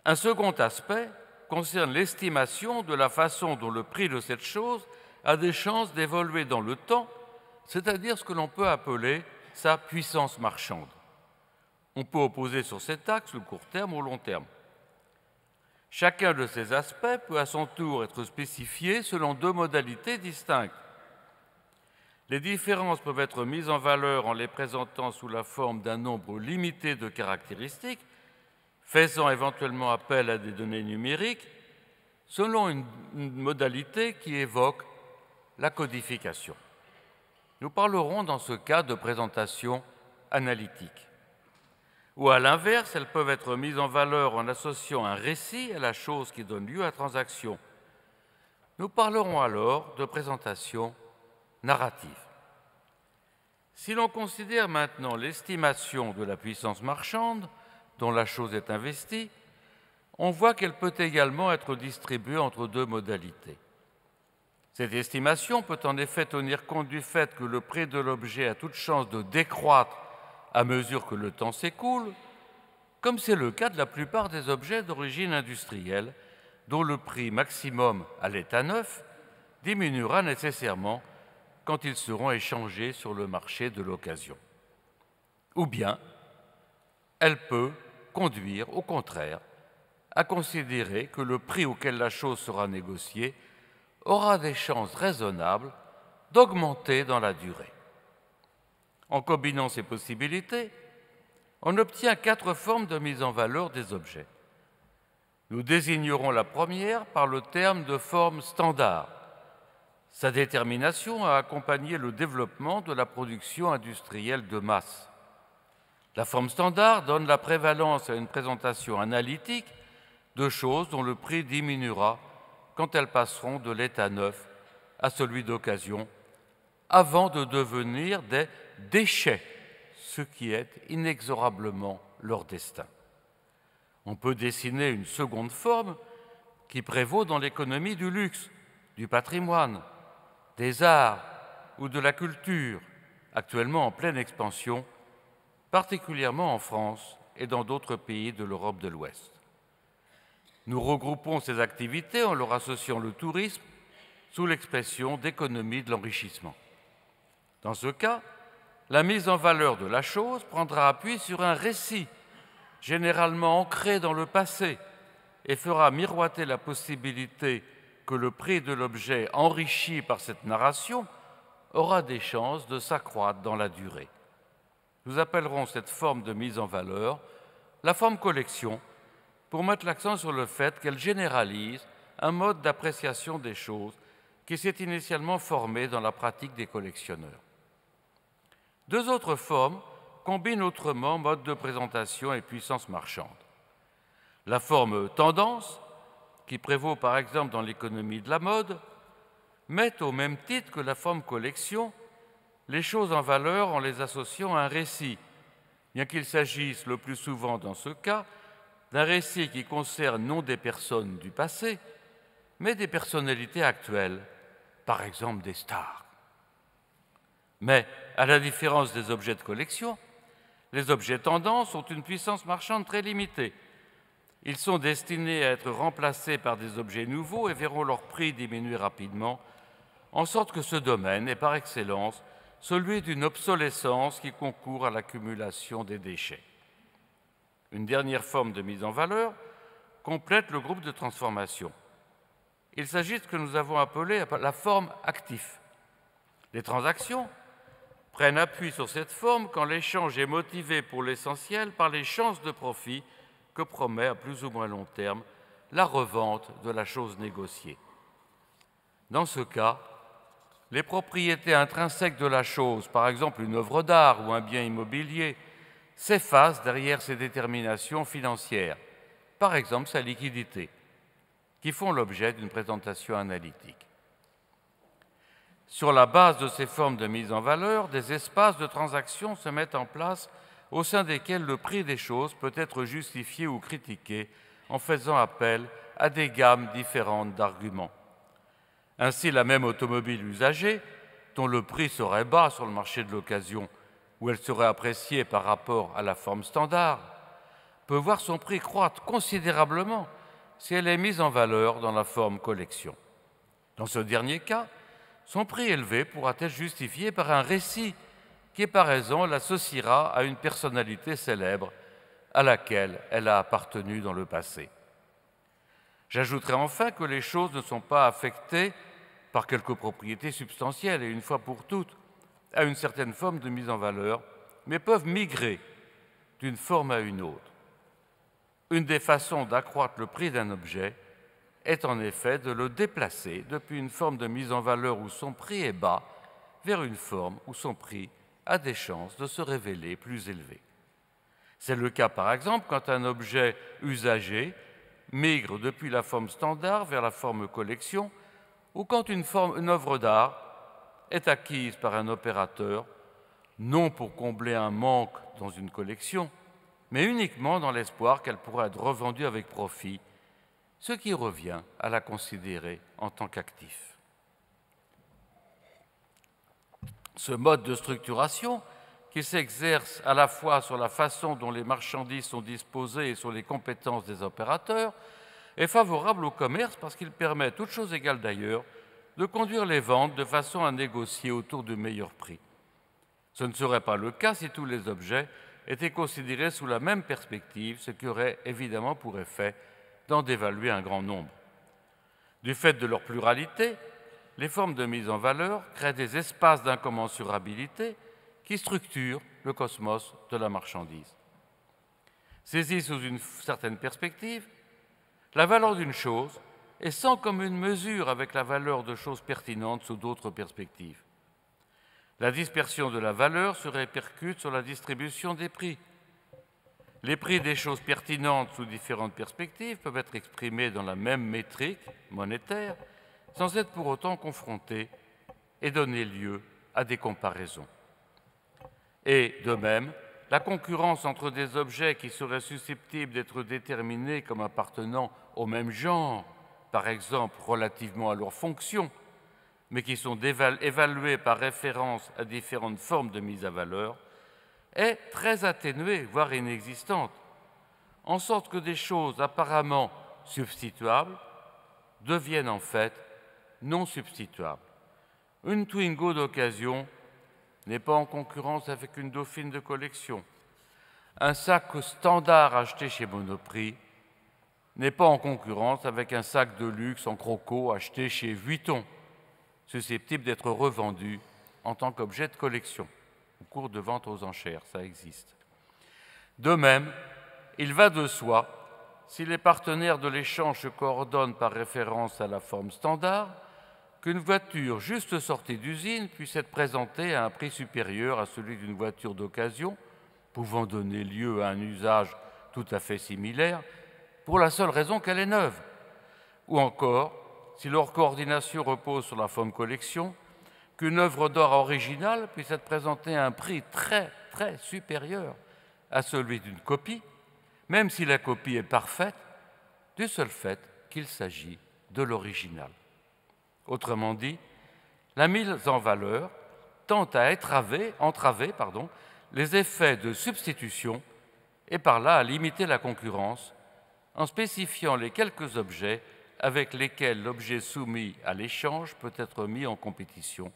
Un second aspect concerne l'estimation de la façon dont le prix de cette chose a des chances d'évoluer dans le temps, c'est-à-dire ce que l'on peut appeler sa puissance marchande. On peut opposer sur cet axe le court terme au long terme. Chacun de ces aspects peut à son tour être spécifié selon 2 modalités distinctes. Les différences peuvent être mises en valeur en les présentant sous la forme d'un nombre limité de caractéristiques, faisant éventuellement appel à des données numériques, selon une modalité qui évoque la codification. Nous parlerons dans ce cas de présentation analytique. Ou à l'inverse, elles peuvent être mises en valeur en associant un récit à la chose qui donne lieu à transaction. Nous parlerons alors de présentation narrative. Si l'on considère maintenant l'estimation de la puissance marchande dont la chose est investie, on voit qu'elle peut également être distribuée entre 2 modalités. Cette estimation peut en effet tenir compte du fait que le prix de l'objet a toute chance de décroître à mesure que le temps s'écoule, comme c'est le cas de la plupart des objets d'origine industrielle, dont le prix maximum à l'état neuf diminuera nécessairement quand ils seront échangés sur le marché de l'occasion. Ou bien, elle peut conduire, au contraire, à considérer que le prix auquel la chose sera négociée aura des chances raisonnables d'augmenter dans la durée. En combinant ces possibilités, on obtient 4 formes de mise en valeur des objets. Nous désignerons la première par le terme de forme standard. Sa détermination a accompagné le développement de la production industrielle de masse. La forme standard donne la prévalence à une présentation analytique de choses dont le prix diminuera quand elles passeront de l'état neuf à celui d'occasion, avant de devenir des déchets, ce qui est inexorablement leur destin. On peut dessiner une seconde forme qui prévaut dans l'économie du luxe, du patrimoine, des arts ou de la culture, actuellement en pleine expansion, particulièrement en France et dans d'autres pays de l'Europe de l'Ouest. Nous regroupons ces activités en leur associant le tourisme sous l'expression d'économie de l'enrichissement. Dans ce cas, la mise en valeur de la chose prendra appui sur un récit, généralement ancré dans le passé, et fera miroiter la possibilité que le prix de l'objet enrichi par cette narration aura des chances de s'accroître dans la durée. Nous appellerons cette forme de mise en valeur la forme collection, pour mettre l'accent sur le fait qu'elle généralise un mode d'appréciation des choses qui s'est initialement formé dans la pratique des collectionneurs. Deux autres formes combinent autrement mode de présentation et puissance marchande. La forme tendance, qui prévaut par exemple dans l'économie de la mode, met au même titre que la forme collection les choses en valeur en les associant à un récit, bien qu'il s'agisse le plus souvent dans ce cas d'un récit qui concerne non des personnes du passé, mais des personnalités actuelles, par exemple des stars. Mais, à la différence des objets de collection, les objets tendance ont une puissance marchande très limitée. Ils sont destinés à être remplacés par des objets nouveaux et verront leur prix diminuer rapidement, en sorte que ce domaine est par excellence celui d'une obsolescence qui concourt à l'accumulation des déchets. Une dernière forme de mise en valeur complète le groupe de transformation. Il s'agit de ce que nous avons appelé la forme active. Les transactions prennent appui sur cette forme quand l'échange est motivé pour l'essentiel par les chances de profit que promet à plus ou moins long terme la revente de la chose négociée. Dans ce cas, les propriétés intrinsèques de la chose, par exemple une œuvre d'art ou un bien immobilier, s'effacent derrière ses déterminations financières, par exemple sa liquidité, qui font l'objet d'une présentation analytique. Sur la base de ces formes de mise en valeur, des espaces de transaction se mettent en place au sein desquels le prix des choses peut être justifié ou critiqué en faisant appel à des gammes différentes d'arguments. Ainsi, la même automobile usagée, dont le prix serait bas sur le marché de l'occasion, où elle serait appréciée par rapport à la forme standard, peut voir son prix croître considérablement si elle est mise en valeur dans la forme collection. Dans ce dernier cas, son prix élevé pourra être justifié par un récit qui, par raison, l'associera à une personnalité célèbre à laquelle elle a appartenu dans le passé. J'ajouterai enfin que les choses ne sont pas affectées par quelques propriétés substantielles et une fois pour toutes à une certaine forme de mise en valeur, mais peuvent migrer d'une forme à une autre. Une des façons d'accroître le prix d'un objet est en effet de le déplacer depuis une forme de mise en valeur où son prix est bas vers une forme où son prix a des chances de se révéler plus élevé. C'est le cas par exemple quand un objet usagé migre depuis la forme standard vers la forme collection ou quand une œuvre d'art est acquise par un opérateur, non pour combler un manque dans une collection, mais uniquement dans l'espoir qu'elle pourra être revendue avec profit, ce qui revient à la considérer en tant qu'actif. Ce mode de structuration, qui s'exerce à la fois sur la façon dont les marchandises sont disposées et sur les compétences des opérateurs, est favorable au commerce parce qu'il permet, toutes choses égales d'ailleurs, de conduire les ventes de façon à négocier autour du meilleur prix. Ce ne serait pas le cas si tous les objets étaient considérés sous la même perspective, ce qui aurait évidemment pour effet d'en dévaluer un grand nombre. Du fait de leur pluralité, les formes de mise en valeur créent des espaces d'incommensurabilité qui structurent le cosmos de la marchandise. Saisie sous une certaine perspective, la valeur d'une chose est sans commune mesure avec la valeur de choses pertinentes sous d'autres perspectives. La dispersion de la valeur se répercute sur la distribution des prix. Les prix des choses pertinentes sous différentes perspectives peuvent être exprimés dans la même métrique monétaire sans être pour autant confrontés et donner lieu à des comparaisons. Et, de même, la concurrence entre des objets qui seraient susceptibles d'être déterminés comme appartenant au même genre, par exemple relativement à leur fonction, mais qui sont évalués par référence à différentes formes de mise à valeur, est très atténuée, voire inexistante, en sorte que des choses apparemment substituables deviennent en fait non substituables. Une Twingo d'occasion n'est pas en concurrence avec une Dauphine de collection. Un sac standard acheté chez Monoprix n'est pas en concurrence avec un sac de luxe en croco acheté chez Vuitton, susceptible d'être revendu en tant qu'objet de collection. Au cours de vente aux enchères, ça existe. De même, il va de soi, si les partenaires de l'échange se coordonnent par référence à la forme standard, qu'une voiture juste sortie d'usine puisse être présentée à un prix supérieur à celui d'une voiture d'occasion, pouvant donner lieu à un usage tout à fait similaire, pour la seule raison qu'elle est neuve. Ou encore, si leur coordination repose sur la forme collection, qu'une œuvre d'art originale puisse être présentée à un prix très, très supérieur à celui d'une copie, même si la copie est parfaite, du seul fait qu'il s'agit de l'original. Autrement dit, la mise en valeur tend à entraver les effets de substitution et par là à limiter la concurrence en spécifiant les quelques objets avec lesquels l'objet soumis à l'échange peut être mis en compétition,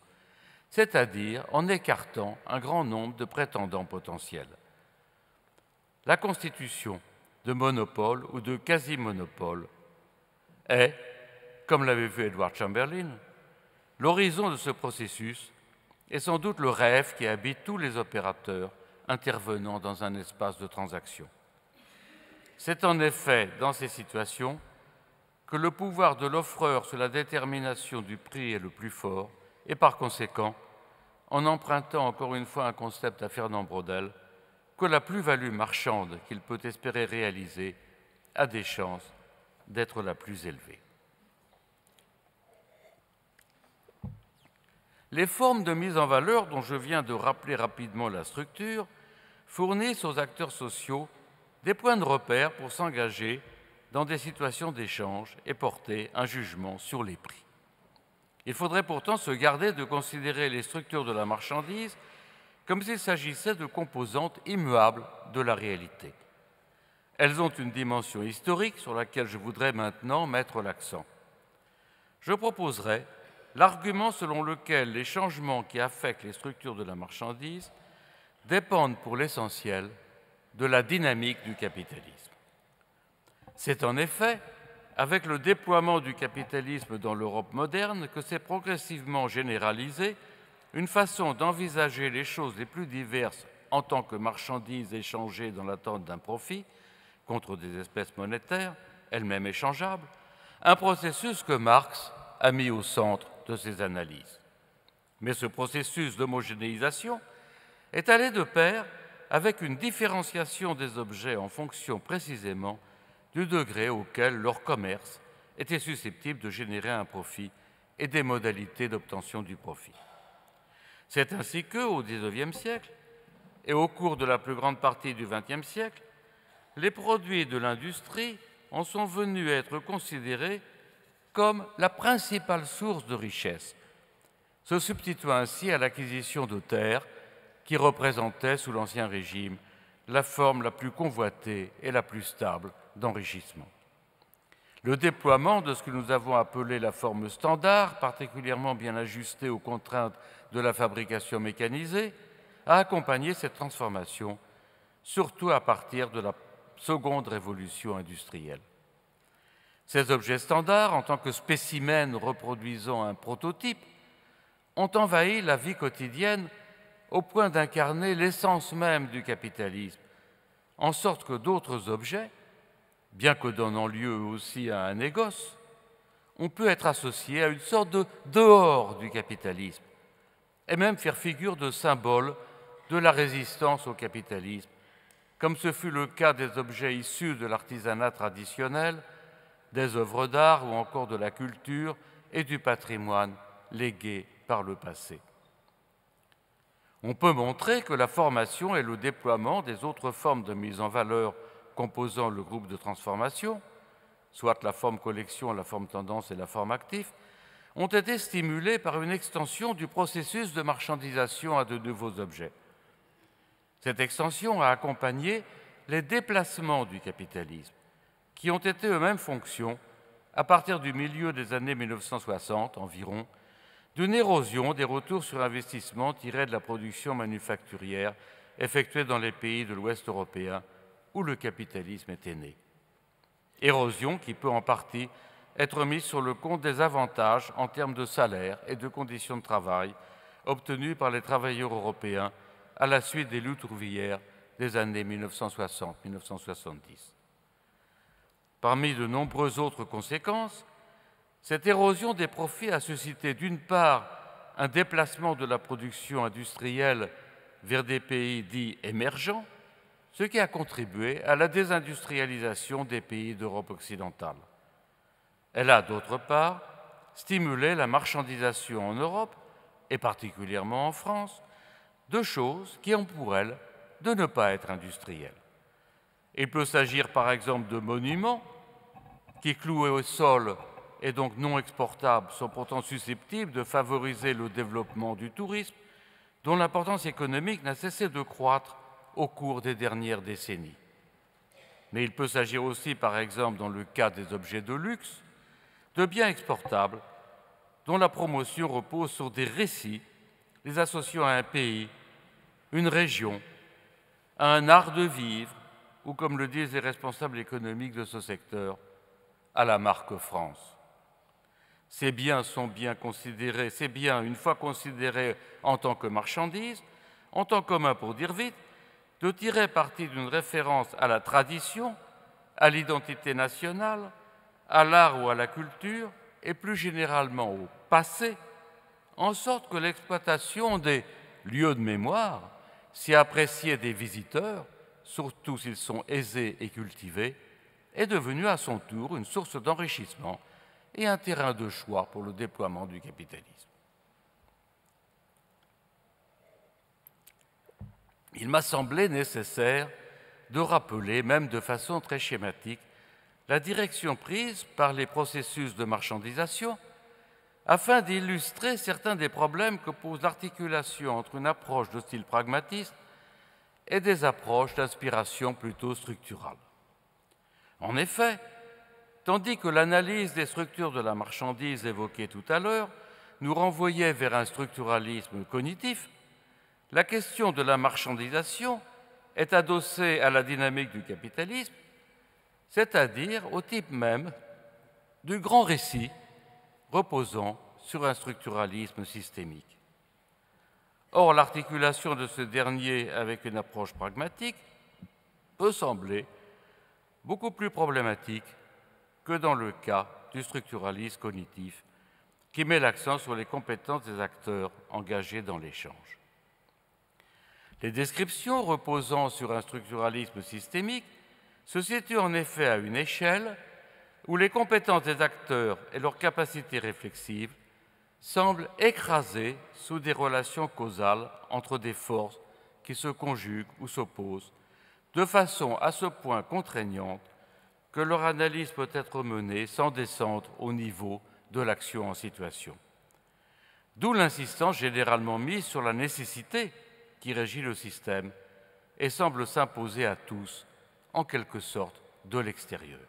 c'est-à-dire en écartant un grand nombre de prétendants potentiels. La constitution de monopole ou de quasi-monopole est, comme l'avait vu Edward Chamberlain, l'horizon de ce processus est sans doute le rêve qui habite tous les opérateurs intervenant dans un espace de transaction. C'est en effet dans ces situations que le pouvoir de l'offreur sur la détermination du prix est le plus fort et par conséquent, en empruntant encore une fois un concept à Fernand Braudel, que la plus-value marchande qu'il peut espérer réaliser a des chances d'être la plus élevée. Les formes de mise en valeur dont je viens de rappeler rapidement la structure fournissent aux acteurs sociaux des points de repère pour s'engager dans des situations d'échange et porter un jugement sur les prix. Il faudrait pourtant se garder de considérer les structures de la marchandise comme s'il s'agissait de composantes immuables de la réalité. Elles ont une dimension historique sur laquelle je voudrais maintenant mettre l'accent. Je proposerai l'argument selon lequel les changements qui affectent les structures de la marchandise dépendent pour l'essentiel de la dynamique du capitalisme. C'est en effet avec le déploiement du capitalisme dans l'Europe moderne que s'est progressivement généralisée une façon d'envisager les choses les plus diverses en tant que marchandises échangées dans l'attente d'un profit contre des espèces monétaires, elles-mêmes échangeables, un processus que Marx a mis au centre de ses analyses. Mais ce processus d'homogénéisation est allé de pair avec une différenciation des objets en fonction précisément du degré auquel leur commerce était susceptible de générer un profit et des modalités d'obtention du profit. C'est ainsi qu'au XIXe siècle et au cours de la plus grande partie du XXe siècle, les produits de l'industrie en sont venus à être considérés comme la principale source de richesse, se substituant ainsi à l'acquisition de terres qui représentait sous l'Ancien Régime la forme la plus convoitée et la plus stable d'enrichissement. Le déploiement de ce que nous avons appelé la forme standard, particulièrement bien ajustée aux contraintes de la fabrication mécanisée, a accompagné cette transformation, surtout à partir de la seconde révolution industrielle. Ces objets standards, en tant que spécimens reproduisant un prototype, ont envahi la vie quotidienne au point d'incarner l'essence même du capitalisme, en sorte que d'autres objets, bien que donnant lieu aussi à un négoce, ont pu être associés à une sorte de dehors du capitalisme, et même faire figure de symbole de la résistance au capitalisme, comme ce fut le cas des objets issus de l'artisanat traditionnel, des œuvres d'art ou encore de la culture et du patrimoine légués par le passé. On peut montrer que la formation et le déploiement des autres formes de mise en valeur composant le groupe de transformation, soit la forme collection, la forme tendance et la forme actif, ont été stimulés par une extension du processus de marchandisation à de nouveaux objets. Cette extension a accompagné les déplacements du capitalisme, qui ont été eux-mêmes fonction, à partir du milieu des années 1960 environ, d'une érosion des retours sur investissement tirés de la production manufacturière effectuée dans les pays de l'Ouest européen où le capitalisme était né. Érosion qui peut en partie être mise sur le compte des avantages en termes de salaire et de conditions de travail obtenus par les travailleurs européens à la suite des luttes ouvrières des années 1960-1970. Parmi de nombreuses autres conséquences, cette érosion des profits a suscité d'une part un déplacement de la production industrielle vers des pays dits émergents, ce qui a contribué à la désindustrialisation des pays d'Europe occidentale. Elle a d'autre part stimulé la marchandisation en Europe, et particulièrement en France, de choses qui ont pour elles de ne pas être industrielles. Il peut s'agir par exemple de monuments qui, cloués au sol et donc non exportables, sont pourtant susceptibles de favoriser le développement du tourisme, dont l'importance économique n'a cessé de croître au cours des dernières décennies. Mais il peut s'agir aussi, par exemple, dans le cas des objets de luxe, de biens exportables dont la promotion repose sur des récits les associant à un pays, une région, à un art de vivre, ou comme le disent les responsables économiques de ce secteur, à la marque France. Ces biens sont bien considérés, ces biens, une fois considérés en tant que marchandises, ont en commun, pour dire vite, de tirer parti d'une référence à la tradition, à l'identité nationale, à l'art ou à la culture, et plus généralement au passé, en sorte que l'exploitation des lieux de mémoire, si appréciés des visiteurs, surtout s'ils sont aisés et cultivés, est devenue à son tour une source d'enrichissement et un terrain de choix pour le déploiement du capitalisme. Il m'a semblé nécessaire de rappeler, même de façon très schématique, la direction prise par les processus de marchandisation afin d'illustrer certains des problèmes que pose l'articulation entre une approche de style pragmatiste et des approches d'inspiration plutôt structurale. En effet, tandis que l'analyse des structures de la marchandise évoquée tout à l'heure nous renvoyait vers un structuralisme cognitif, la question de la marchandisation est adossée à la dynamique du capitalisme, c'est-à-dire au type même du grand récit reposant sur un structuralisme systémique. Or, l'articulation de ce dernier avec une approche pragmatique peut sembler beaucoup plus problématique que dans le cas du structuralisme cognitif, qui met l'accent sur les compétences des acteurs engagés dans l'échange. Les descriptions reposant sur un structuralisme systémique se situent en effet à une échelle où les compétences des acteurs et leurs capacités réflexives semblent écrasées sous des relations causales entre des forces qui se conjuguent ou s'opposent, de façon à ce point contraignante que leur analyse peut être menée sans descendre au niveau de l'action en situation. D'où l'insistance généralement mise sur la nécessité qui régit le système et semble s'imposer à tous, en quelque sorte, de l'extérieur.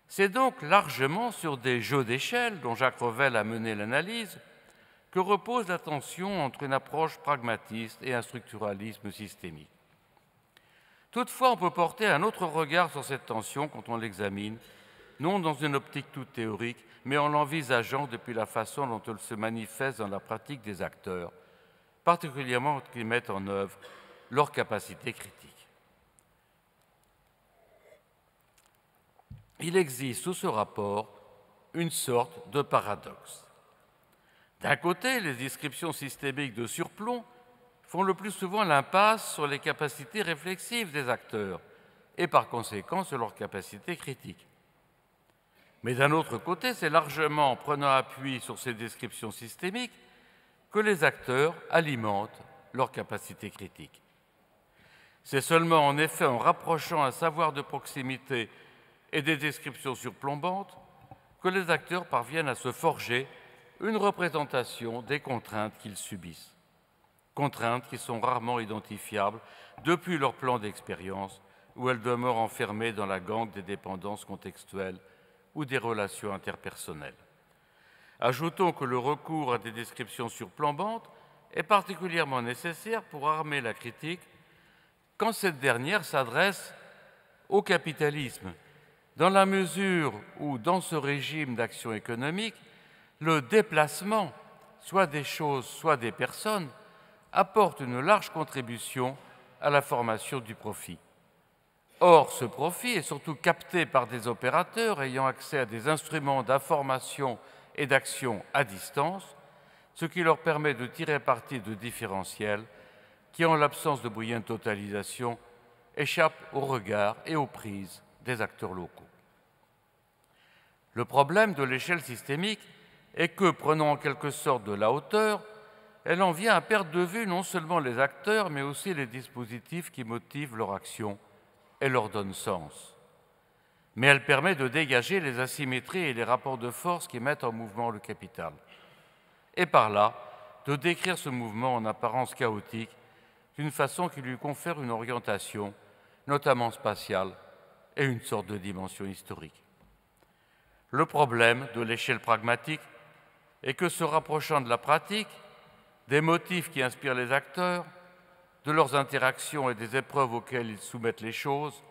C'est donc largement sur des jeux d'échelle dont Jacques Revel a mené l'analyse que repose la tension entre une approche pragmatiste et un structuralisme systémique. Toutefois, on peut porter un autre regard sur cette tension quand on l'examine, non dans une optique toute théorique, mais en l'envisageant depuis la façon dont elle se manifeste dans la pratique des acteurs, particulièrement quand ils mettent en œuvre leur capacité critique. Il existe sous ce rapport une sorte de paradoxe. D'un côté, les descriptions systémiques de surplomb font le plus souvent l'impasse sur les capacités réflexives des acteurs et par conséquent sur leurs capacités critiques. Mais d'un autre côté, c'est largement en prenant appui sur ces descriptions systémiques que les acteurs alimentent leurs capacités critiques. C'est seulement en effet en rapprochant un savoir de proximité et des descriptions surplombantes que les acteurs parviennent à se forger une représentation des contraintes qu'ils subissent. Contraintes qui sont rarement identifiables depuis leur plan d'expérience, où elles demeurent enfermées dans la gangue des dépendances contextuelles ou des relations interpersonnelles. Ajoutons que le recours à des descriptions surplombantes est particulièrement nécessaire pour armer la critique quand cette dernière s'adresse au capitalisme, dans la mesure où, dans ce régime d'action économique, le déplacement, soit des choses, soit des personnes, apporte une large contribution à la formation du profit. Or, ce profit est surtout capté par des opérateurs ayant accès à des instruments d'information et d'action à distance, ce qui leur permet de tirer parti de différentiels qui, en l'absence de moyens de totalisation, échappent au regard et aux prises des acteurs locaux. Le problème de l'échelle systémique est que, prenant en quelque sorte de la hauteur, elle en vient à perdre de vue non seulement les acteurs, mais aussi les dispositifs qui motivent leur action et leur donnent sens. Mais elle permet de dégager les asymétries et les rapports de force qui mettent en mouvement le capital. Et par là, de décrire ce mouvement en apparence chaotique d'une façon qui lui confère une orientation, notamment spatiale, et une sorte de dimension historique. Le problème de l'échelle pragmatique est que, se rapprochant de la pratique, des motifs qui inspirent les acteurs, de leurs interactions et des épreuves auxquelles ils soumettent les choses,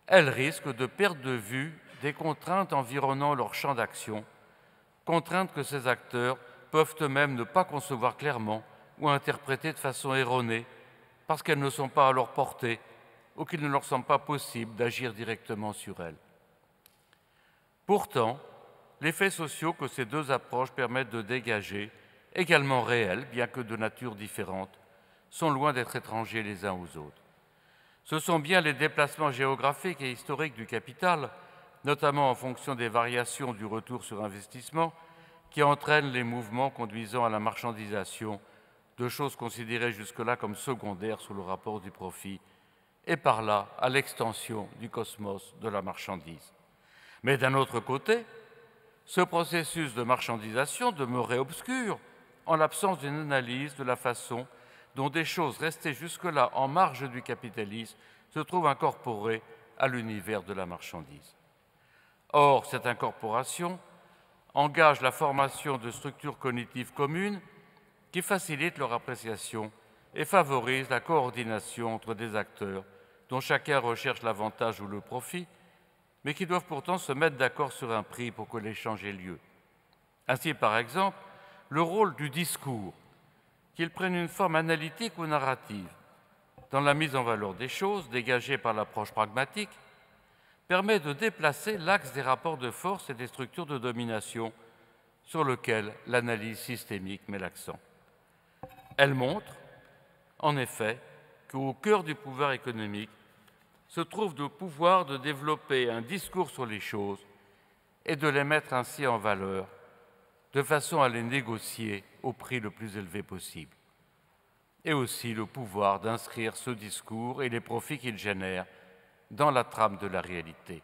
elle risque de perdre de vue des contraintes environnant leur champ d'action, contraintes que ces acteurs peuvent eux-mêmes ne pas concevoir clairement ou interpréter de façon erronée parce qu'elles ne sont pas à leur portée ou qu'il ne leur semble pas possible d'agir directement sur elles. Pourtant, les faits sociaux que ces deux approches permettent de dégager, également réels, bien que de nature différente, sont loin d'être étrangers les uns aux autres. Ce sont bien les déplacements géographiques et historiques du capital, notamment en fonction des variations du retour sur investissement, qui entraînent les mouvements conduisant à la marchandisation de choses considérées jusque-là comme secondaires sous le rapport du profit, et par là à l'extension du cosmos de la marchandise. Mais d'un autre côté, ce processus de marchandisation demeurait obscur en l'absence d'une analyse de la façon dont des choses restées jusque-là en marge du capitalisme se trouvent incorporées à l'univers de la marchandise. Or, cette incorporation engage la formation de structures cognitives communes qui facilitent leur appréciation et favorisent la coordination entre des acteurs dont chacun recherche l'avantage ou le profit, mais qui doivent pourtant se mettre d'accord sur un prix pour que l'échange ait lieu. Ainsi, par exemple, le rôle du discours, qu'il prenne une forme analytique ou narrative, dans la mise en valeur des choses dégagée par l'approche pragmatique, permet de déplacer l'axe des rapports de force et des structures de domination sur lequel l'analyse systémique met l'accent. Elle montre, en effet, qu'au cœur du pouvoir économique se trouve le pouvoir de développer un discours sur les choses et de les mettre ainsi en valeur, de façon à les négocier au prix le plus élevé possible. Et aussi le pouvoir d'inscrire ce discours et les profits qu'il génère dans la trame de la réalité.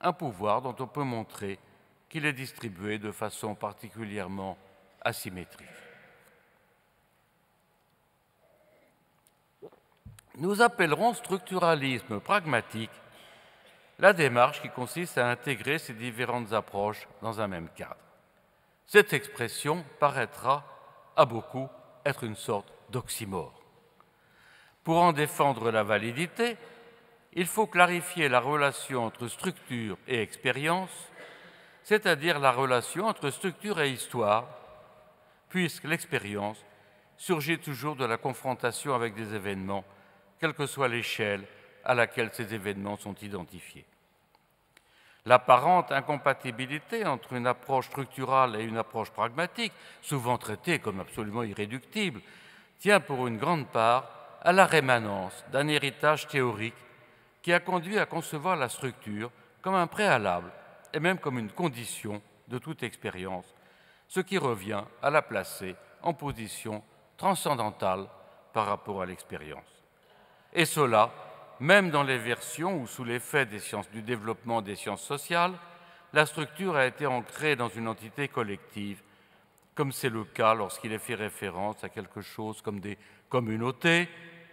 Un pouvoir dont on peut montrer qu'il est distribué de façon particulièrement asymétrique. Nous appellerons structuralisme pragmatique la démarche qui consiste à intégrer ces différentes approches dans un même cadre. Cette expression paraîtra à beaucoup être une sorte d'oxymore. Pour en défendre la validité, il faut clarifier la relation entre structure et expérience, c'est-à-dire la relation entre structure et histoire, puisque l'expérience surgit toujours de la confrontation avec des événements, quelle que soit l'échelle à laquelle ces événements sont identifiés. L'apparente incompatibilité entre une approche structurale et une approche pragmatique, souvent traitée comme absolument irréductible, tient pour une grande part à la rémanence d'un héritage théorique qui a conduit à concevoir la structure comme un préalable et même comme une condition de toute expérience, ce qui revient à la placer en position transcendantale par rapport à l'expérience. Et cela, même dans les versions où, sous l'effet du développement des sciences sociales, la structure a été ancrée dans une entité collective, comme c'est le cas lorsqu'il est fait référence à quelque chose comme des communautés,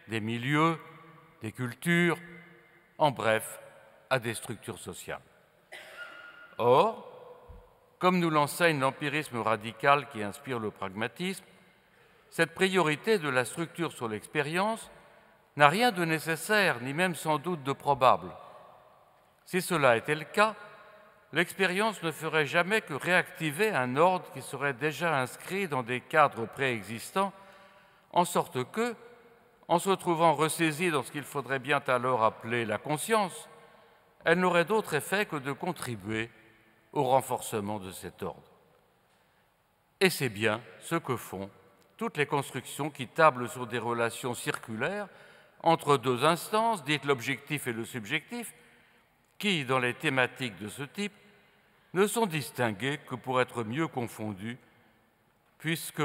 des milieux, des cultures, en bref, à des structures sociales. Or, comme nous l'enseigne l'empirisme radical qui inspire le pragmatisme, cette priorité de la structure sur l'expérience n'a rien de nécessaire, ni même sans doute de probable. Si cela était le cas, l'expérience ne ferait jamais que réactiver un ordre qui serait déjà inscrit dans des cadres préexistants, en sorte que, en se trouvant ressaisie dans ce qu'il faudrait bien alors appeler la conscience, elle n'aurait d'autre effet que de contribuer au renforcement de cet ordre. Et c'est bien ce que font toutes les constructions qui tablent sur des relations circulaires entre deux instances, dites l'objectif et le subjectif, qui, dans les thématiques de ce type, ne sont distinguées que pour être mieux confondues, puisque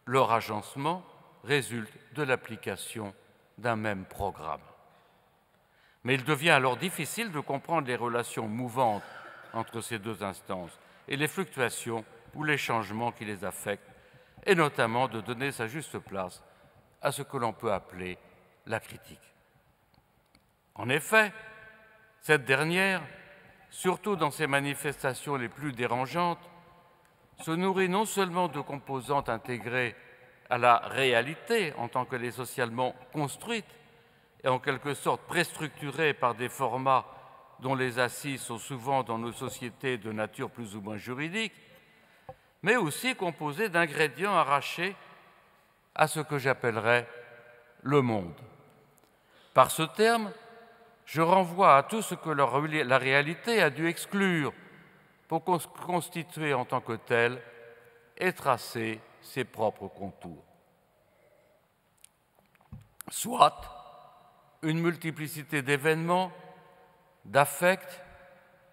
leur agencement résulte de l'application d'un même programme. Mais il devient alors difficile de comprendre les relations mouvantes entre ces deux instances et les fluctuations ou les changements qui les affectent, et notamment de donner sa juste place à ce que l'on peut appeler la critique. En effet, cette dernière, surtout dans ses manifestations les plus dérangeantes, se nourrit non seulement de composantes intégrées à la réalité en tant qu'elle est socialement construite et en quelque sorte préstructurée par des formats dont les assises sont souvent dans nos sociétés de nature plus ou moins juridique, mais aussi composée d'ingrédients arrachés à ce que j'appellerais le monde. Par ce terme, je renvoie à tout ce que la réalité a dû exclure pour constituer en tant que telle et tracer ses propres contours. Soit une multiplicité d'événements, d'affects,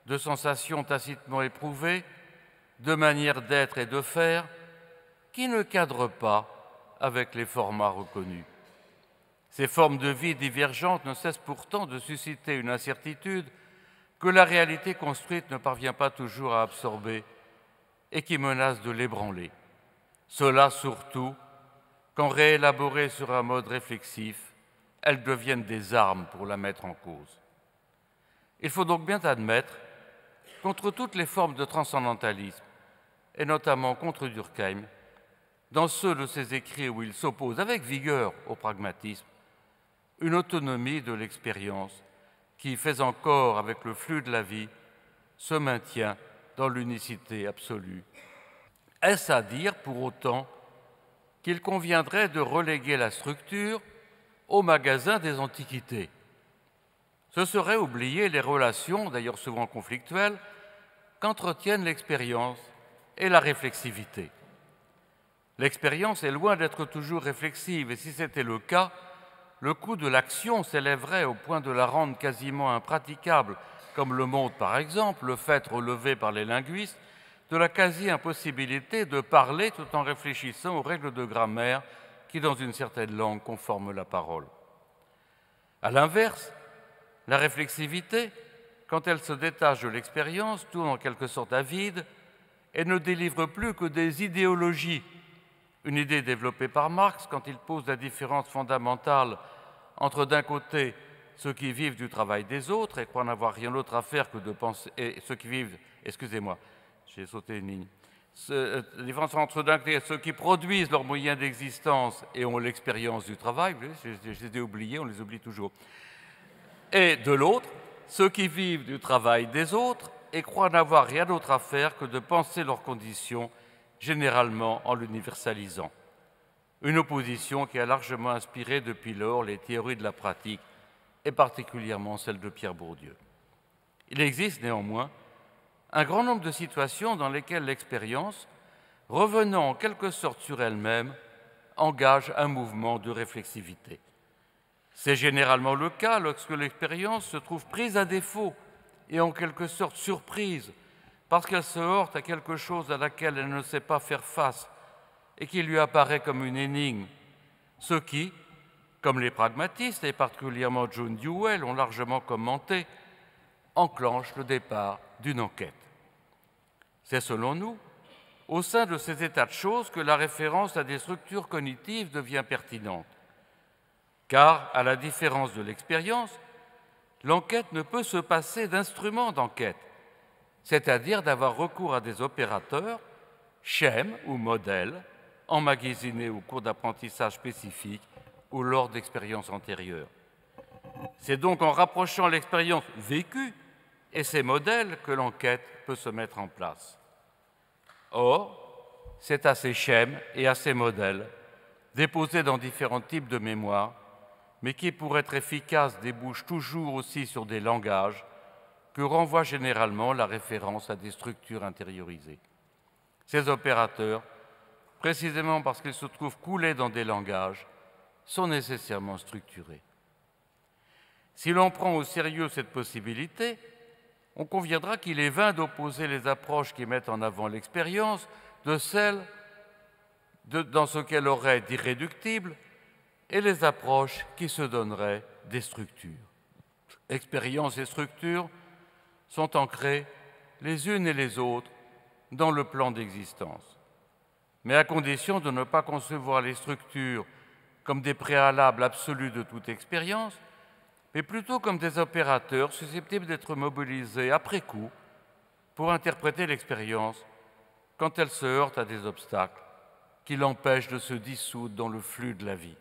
de sensations tacitement éprouvées, de manières d'être et de faire, qui ne cadrent pas avec les formats reconnus. Ces formes de vie divergentes ne cessent pourtant de susciter une incertitude que la réalité construite ne parvient pas toujours à absorber et qui menace de l'ébranler. Cela surtout quand réélaborées sur un mode réflexif, elles deviennent des armes pour la mettre en cause. Il faut donc bien admettre, contre toutes les formes de transcendantalisme, et notamment contre Durkheim, dans ceux de ses écrits où il s'oppose avec vigueur au pragmatisme, une autonomie de l'expérience qui, fait encore avec le flux de la vie, se maintient dans l'unicité absolue. Est-ce à dire pour autant qu'il conviendrait de reléguer la structure au magasin des antiquités? Ce serait oublier les relations, d'ailleurs souvent conflictuelles, qu'entretiennent l'expérience et la réflexivité. L'expérience est loin d'être toujours réflexive, et si c'était le cas, le coût de l'action s'élèverait au point de la rendre quasiment impraticable, comme le montre par exemple le fait relevé par les linguistes de la quasi-impossibilité de parler tout en réfléchissant aux règles de grammaire qui, dans une certaine langue, conforment la parole. À l'inverse, la réflexivité, quand elle se détache de l'expérience, tourne en quelque sorte à vide et ne délivre plus que des idéologies. Une idée développée par Marx quand il pose la différence fondamentale entre d'un côté ceux qui vivent du travail des autres et croient n'avoir rien d'autre à faire que de penser, et ceux qui vivent, excusez-moi, j'ai sauté une ligne, la différence entre d'un côté ceux qui produisent leurs moyens d'existence et ont l'expérience du travail, je les ai oubliés, on les oublie toujours, et de l'autre, ceux qui vivent du travail des autres et croient n'avoir rien d'autre à faire que de penser leurs conditions, généralement en l'universalisant. Une opposition qui a largement inspiré depuis lors les théories de la pratique, et particulièrement celle de Pierre Bourdieu. Il existe néanmoins un grand nombre de situations dans lesquelles l'expérience, revenant en quelque sorte sur elle-même, engage un mouvement de réflexivité. C'est généralement le cas lorsque l'expérience se trouve prise à défaut et en quelque sorte surprise, parce qu'elle se heurte à quelque chose à laquelle elle ne sait pas faire face et qui lui apparaît comme une énigme, ce qui, comme les pragmatistes et particulièrement John Dewey l'ont largement commenté, enclenche le départ d'une enquête. C'est selon nous, au sein de ces états de choses que la référence à des structures cognitives devient pertinente. Car, à la différence de l'expérience, l'enquête ne peut se passer d'instruments d'enquête, c'est-à-dire d'avoir recours à des opérateurs, schèmes ou modèles, emmagasinés au cours d'apprentissage spécifiques ou lors d'expériences antérieures. C'est donc en rapprochant l'expérience vécue et ces modèles que l'enquête peut se mettre en place. Or, c'est à ces schèmes et à ces modèles déposés dans différents types de mémoire, mais qui, pour être efficaces, débouchent toujours aussi sur des langages que renvoie généralement la référence à des structures intériorisées. Ces opérateurs, précisément parce qu'ils se trouvent coulés dans des langages, sont nécessairement structurés. Si l'on prend au sérieux cette possibilité, on conviendra qu'il est vain d'opposer les approches qui mettent en avant l'expérience de celles dans ce qu'elle aurait d'irréductible et les approches qui se donneraient des structures. Expérience et structure sont ancrées les unes et les autres dans le plan d'existence, mais à condition de ne pas concevoir les structures comme des préalables absolus de toute expérience, mais plutôt comme des opérateurs susceptibles d'être mobilisés après coup pour interpréter l'expérience quand elle se heurte à des obstacles qui l'empêchent de se dissoudre dans le flux de la vie.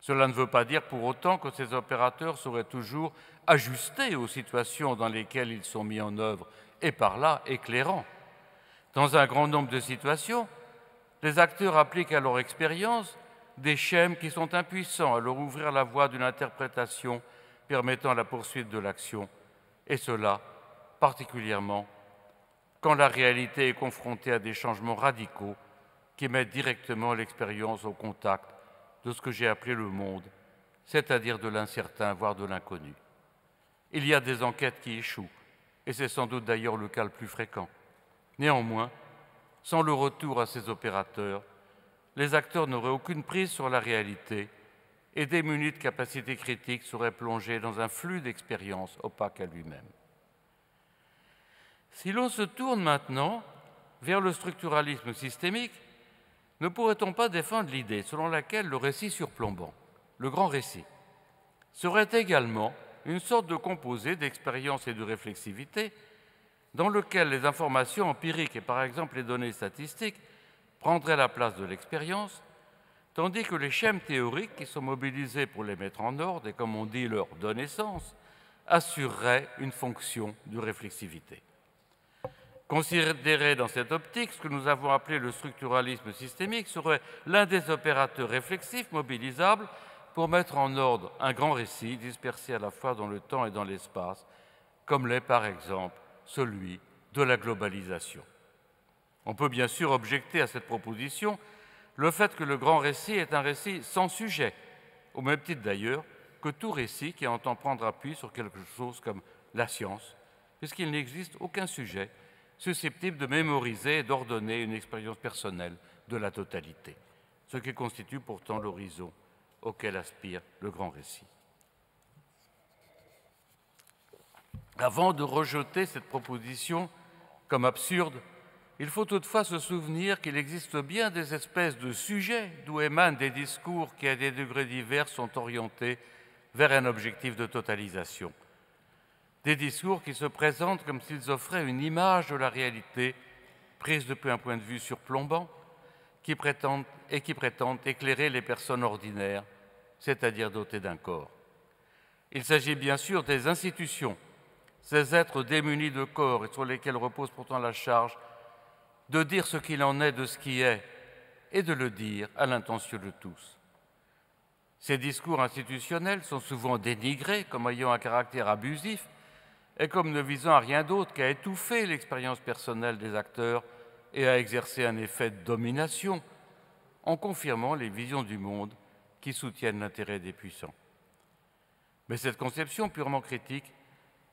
Cela ne veut pas dire pour autant que ces opérateurs seraient toujours ajustés aux situations dans lesquelles ils sont mis en œuvre et par là éclairants. Dans un grand nombre de situations, les acteurs appliquent à leur expérience des schèmes qui sont impuissants à leur ouvrir la voie d'une interprétation permettant la poursuite de l'action, et cela particulièrement quand la réalité est confrontée à des changements radicaux qui mettent directement l'expérience au contact de ce que j'ai appelé le monde, c'est-à-dire de l'incertain, voire de l'inconnu. Il y a des enquêtes qui échouent, et c'est sans doute d'ailleurs le cas le plus fréquent. Néanmoins, sans le retour à ces opérateurs, les acteurs n'auraient aucune prise sur la réalité et démunis de capacités critiques seraient plongés dans un flux d'expériences opaque à lui-même. Si l'on se tourne maintenant vers le structuralisme systémique, ne pourrait-on pas défendre l'idée selon laquelle le récit surplombant, le grand récit, serait également une sorte de composé d'expérience et de réflexivité dans lequel les informations empiriques et par exemple les données statistiques prendraient la place de l'expérience, tandis que les schèmes théoriques qui sont mobilisés pour les mettre en ordre et, comme on dit, leur donner sens, assureraient une fonction de réflexivité. Considéré dans cette optique, ce que nous avons appelé le structuralisme systémique serait l'un des opérateurs réflexifs mobilisables pour mettre en ordre un grand récit dispersé à la fois dans le temps et dans l'espace, comme l'est par exemple celui de la globalisation. On peut bien sûr objecter à cette proposition le fait que le grand récit est un récit sans sujet, au même titre d'ailleurs que tout récit qui entend prendre appui sur quelque chose comme la science, puisqu'il n'existe aucun sujet susceptible de mémoriser et d'ordonner une expérience personnelle de la totalité, ce qui constitue pourtant l'horizon auquel aspire le grand récit. Avant de rejeter cette proposition comme absurde, il faut toutefois se souvenir qu'il existe bien des espèces de sujets d'où émanent des discours qui, à des degrés divers, sont orientés vers un objectif de totalisation. Des discours qui se présentent comme s'ils offraient une image de la réalité prise depuis un point de vue surplombant, qui prétendent éclairer les personnes ordinaires, c'est-à-dire dotées d'un corps. Il s'agit bien sûr des institutions, ces êtres démunis de corps et sur lesquels repose pourtant la charge de dire ce qu'il en est de ce qui est et de le dire à l'intention de tous. Ces discours institutionnels sont souvent dénigrés comme ayant un caractère abusif et comme ne visant à rien d'autre qu'à étouffer l'expérience personnelle des acteurs et à exercer un effet de domination en confirmant les visions du monde qui soutiennent l'intérêt des puissants. Mais cette conception purement critique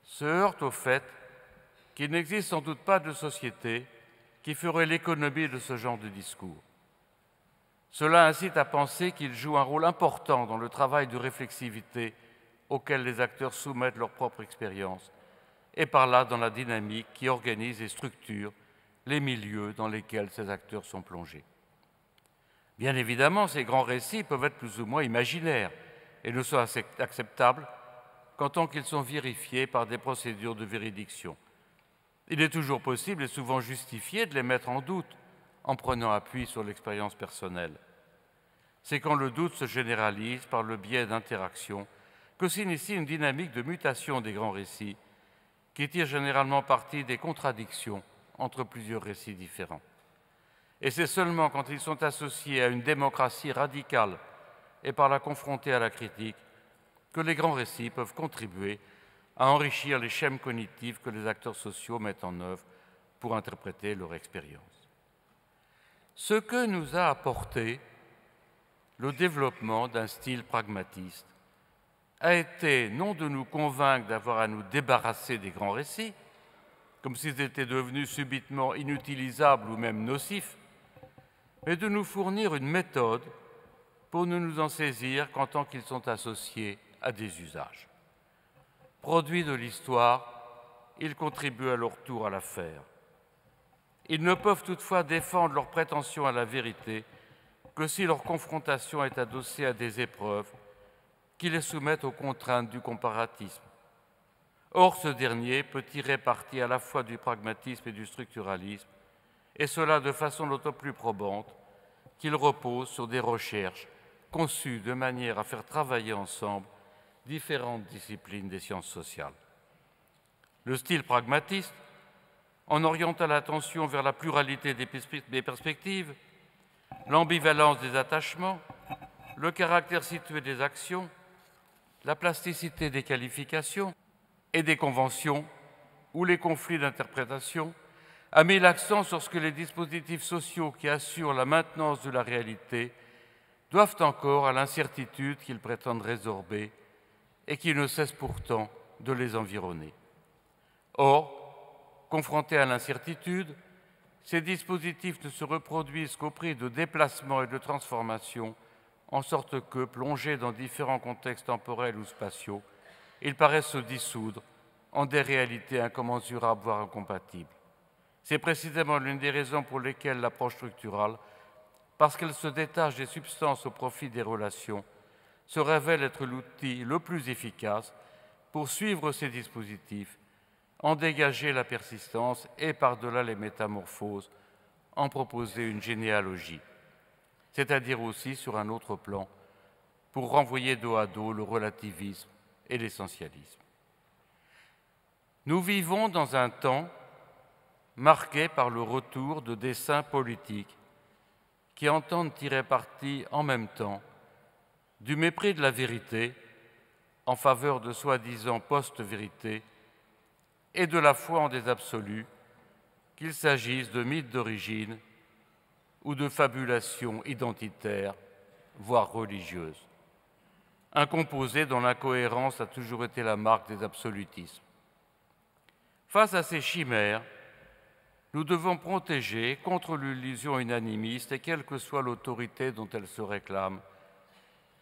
se heurte au fait qu'il n'existe sans doute pas de société qui ferait l'économie de ce genre de discours. Cela incite à penser qu'il joue un rôle important dans le travail de réflexivité auquel les acteurs soumettent leur propre expérience, et par là dans la dynamique qui organise et structure les milieux dans lesquels ces acteurs sont plongés. Bien évidemment, ces grands récits peuvent être plus ou moins imaginaires et ne sont acceptables qu'en tant qu'ils sont vérifiés par des procédures de véridiction. Il est toujours possible et souvent justifié de les mettre en doute en prenant appui sur l'expérience personnelle. C'est quand le doute se généralise par le biais d'interactions que s'initie une dynamique de mutation des grands récits qui tire généralement parti des contradictions entre plusieurs récits différents. Et c'est seulement quand ils sont associés à une démocratie radicale et par la confronter à la critique que les grands récits peuvent contribuer à enrichir les schèmes cognitifs que les acteurs sociaux mettent en œuvre pour interpréter leur expérience. Ce que nous a apporté le développement d'un style pragmatiste a été non de nous convaincre d'avoir à nous débarrasser des grands récits, comme s'ils étaient devenus subitement inutilisables ou même nocifs, mais de nous fournir une méthode pour ne nous en saisir qu'en tant qu'ils sont associés à des usages. Produits de l'histoire, ils contribuent à leur tour à la faire. Ils ne peuvent toutefois défendre leur prétention à la vérité que si leur confrontation est adossée à des épreuves qui les soumettent aux contraintes du comparatisme. Or, ce dernier peut tirer parti à la fois du pragmatisme et du structuralisme, et cela de façon d'autant plus probante qu'il repose sur des recherches conçues de manière à faire travailler ensemble différentes disciplines des sciences sociales. Le style pragmatiste, en orientant l'attention vers la pluralité des perspectives, l'ambivalence des attachements, le caractère situé des actions, la plasticité des qualifications et des conventions ou les conflits d'interprétation, a mis l'accent sur ce que les dispositifs sociaux qui assurent la maintenance de la réalité doivent encore à l'incertitude qu'ils prétendent résorber et qui ne cesse pourtant de les environner. Or, confrontés à l'incertitude, ces dispositifs ne se reproduisent qu'au prix de déplacements et de transformations, en sorte que, plongés dans différents contextes temporels ou spatiaux, ils paraissent se dissoudre en des réalités incommensurables, voire incompatibles. C'est précisément l'une des raisons pour lesquelles l'approche structurale, parce qu'elle se détache des substances au profit des relations, se révèle être l'outil le plus efficace pour suivre ces dispositifs, en dégager la persistance et, par-delà les métamorphoses, en proposer une généalogie, c'est-à-dire aussi sur un autre plan, pour renvoyer dos à dos le relativisme et l'essentialisme. Nous vivons dans un temps marqué par le retour de desseins politiques qui entendent tirer parti en même temps du mépris de la vérité en faveur de soi-disant post-vérité et de la foi en des absolus, qu'il s'agisse de mythes d'origine ou de fabulations identitaires, voire religieuses. Un composé dont l'incohérence a toujours été la marque des absolutismes. Face à ces chimères, nous devons protéger contre l'illusion unanimiste et quelle que soit l'autorité dont elle se réclame,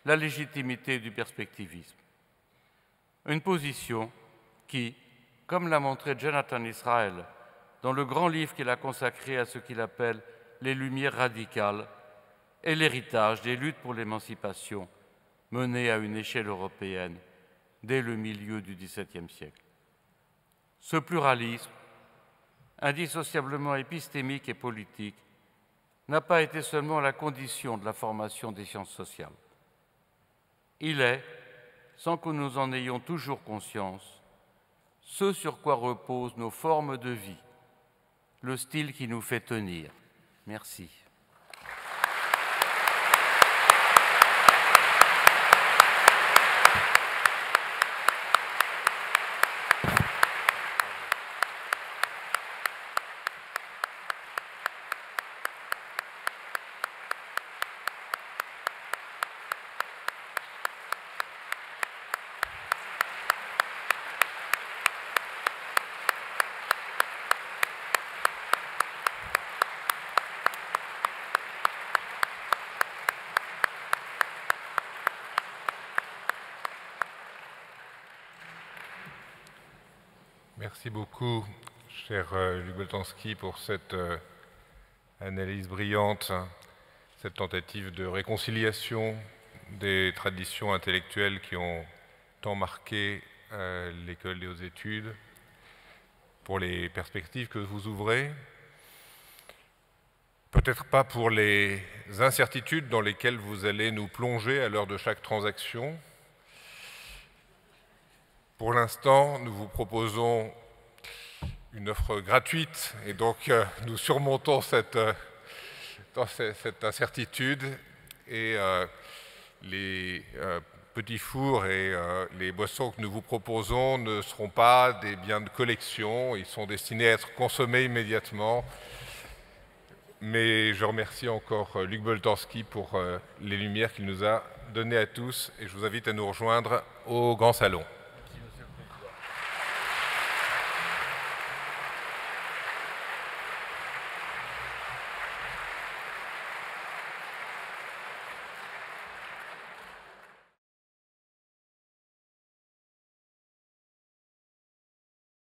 la légitimité du perspectivisme. Une position qui, comme l'a montré Jonathan Israel dans le grand livre qu'il a consacré à ce qu'il appelle les Lumières radicales, est l'héritage des luttes pour l'émancipation menées à une échelle européenne dès le milieu du XVIIe siècle. Ce pluralisme, indissociablement épistémique et politique, n'a pas été seulement la condition de la formation des sciences sociales. Il est, sans que nous en ayons toujours conscience, ce sur quoi reposent nos formes de vie, le style qui nous fait tenir. Merci. Merci beaucoup, cher Luc Boltanski, pour cette analyse brillante, cette tentative de réconciliation des traditions intellectuelles qui ont tant marqué l'école des hautes études, pour les perspectives que vous ouvrez, peut-être pas pour les incertitudes dans lesquelles vous allez nous plonger à l'heure de chaque transaction. Pour l'instant, nous vous proposons une offre gratuite et donc nous surmontons cette dans cette incertitude et les petits fours et les boissons que nous vous proposons ne seront pas des biens de collection, ils sont destinés à être consommés immédiatement. Mais je remercie encore Luc Boltanski pour les lumières qu'il nous a données à tous et je vous invite à nous rejoindre au Grand Salon.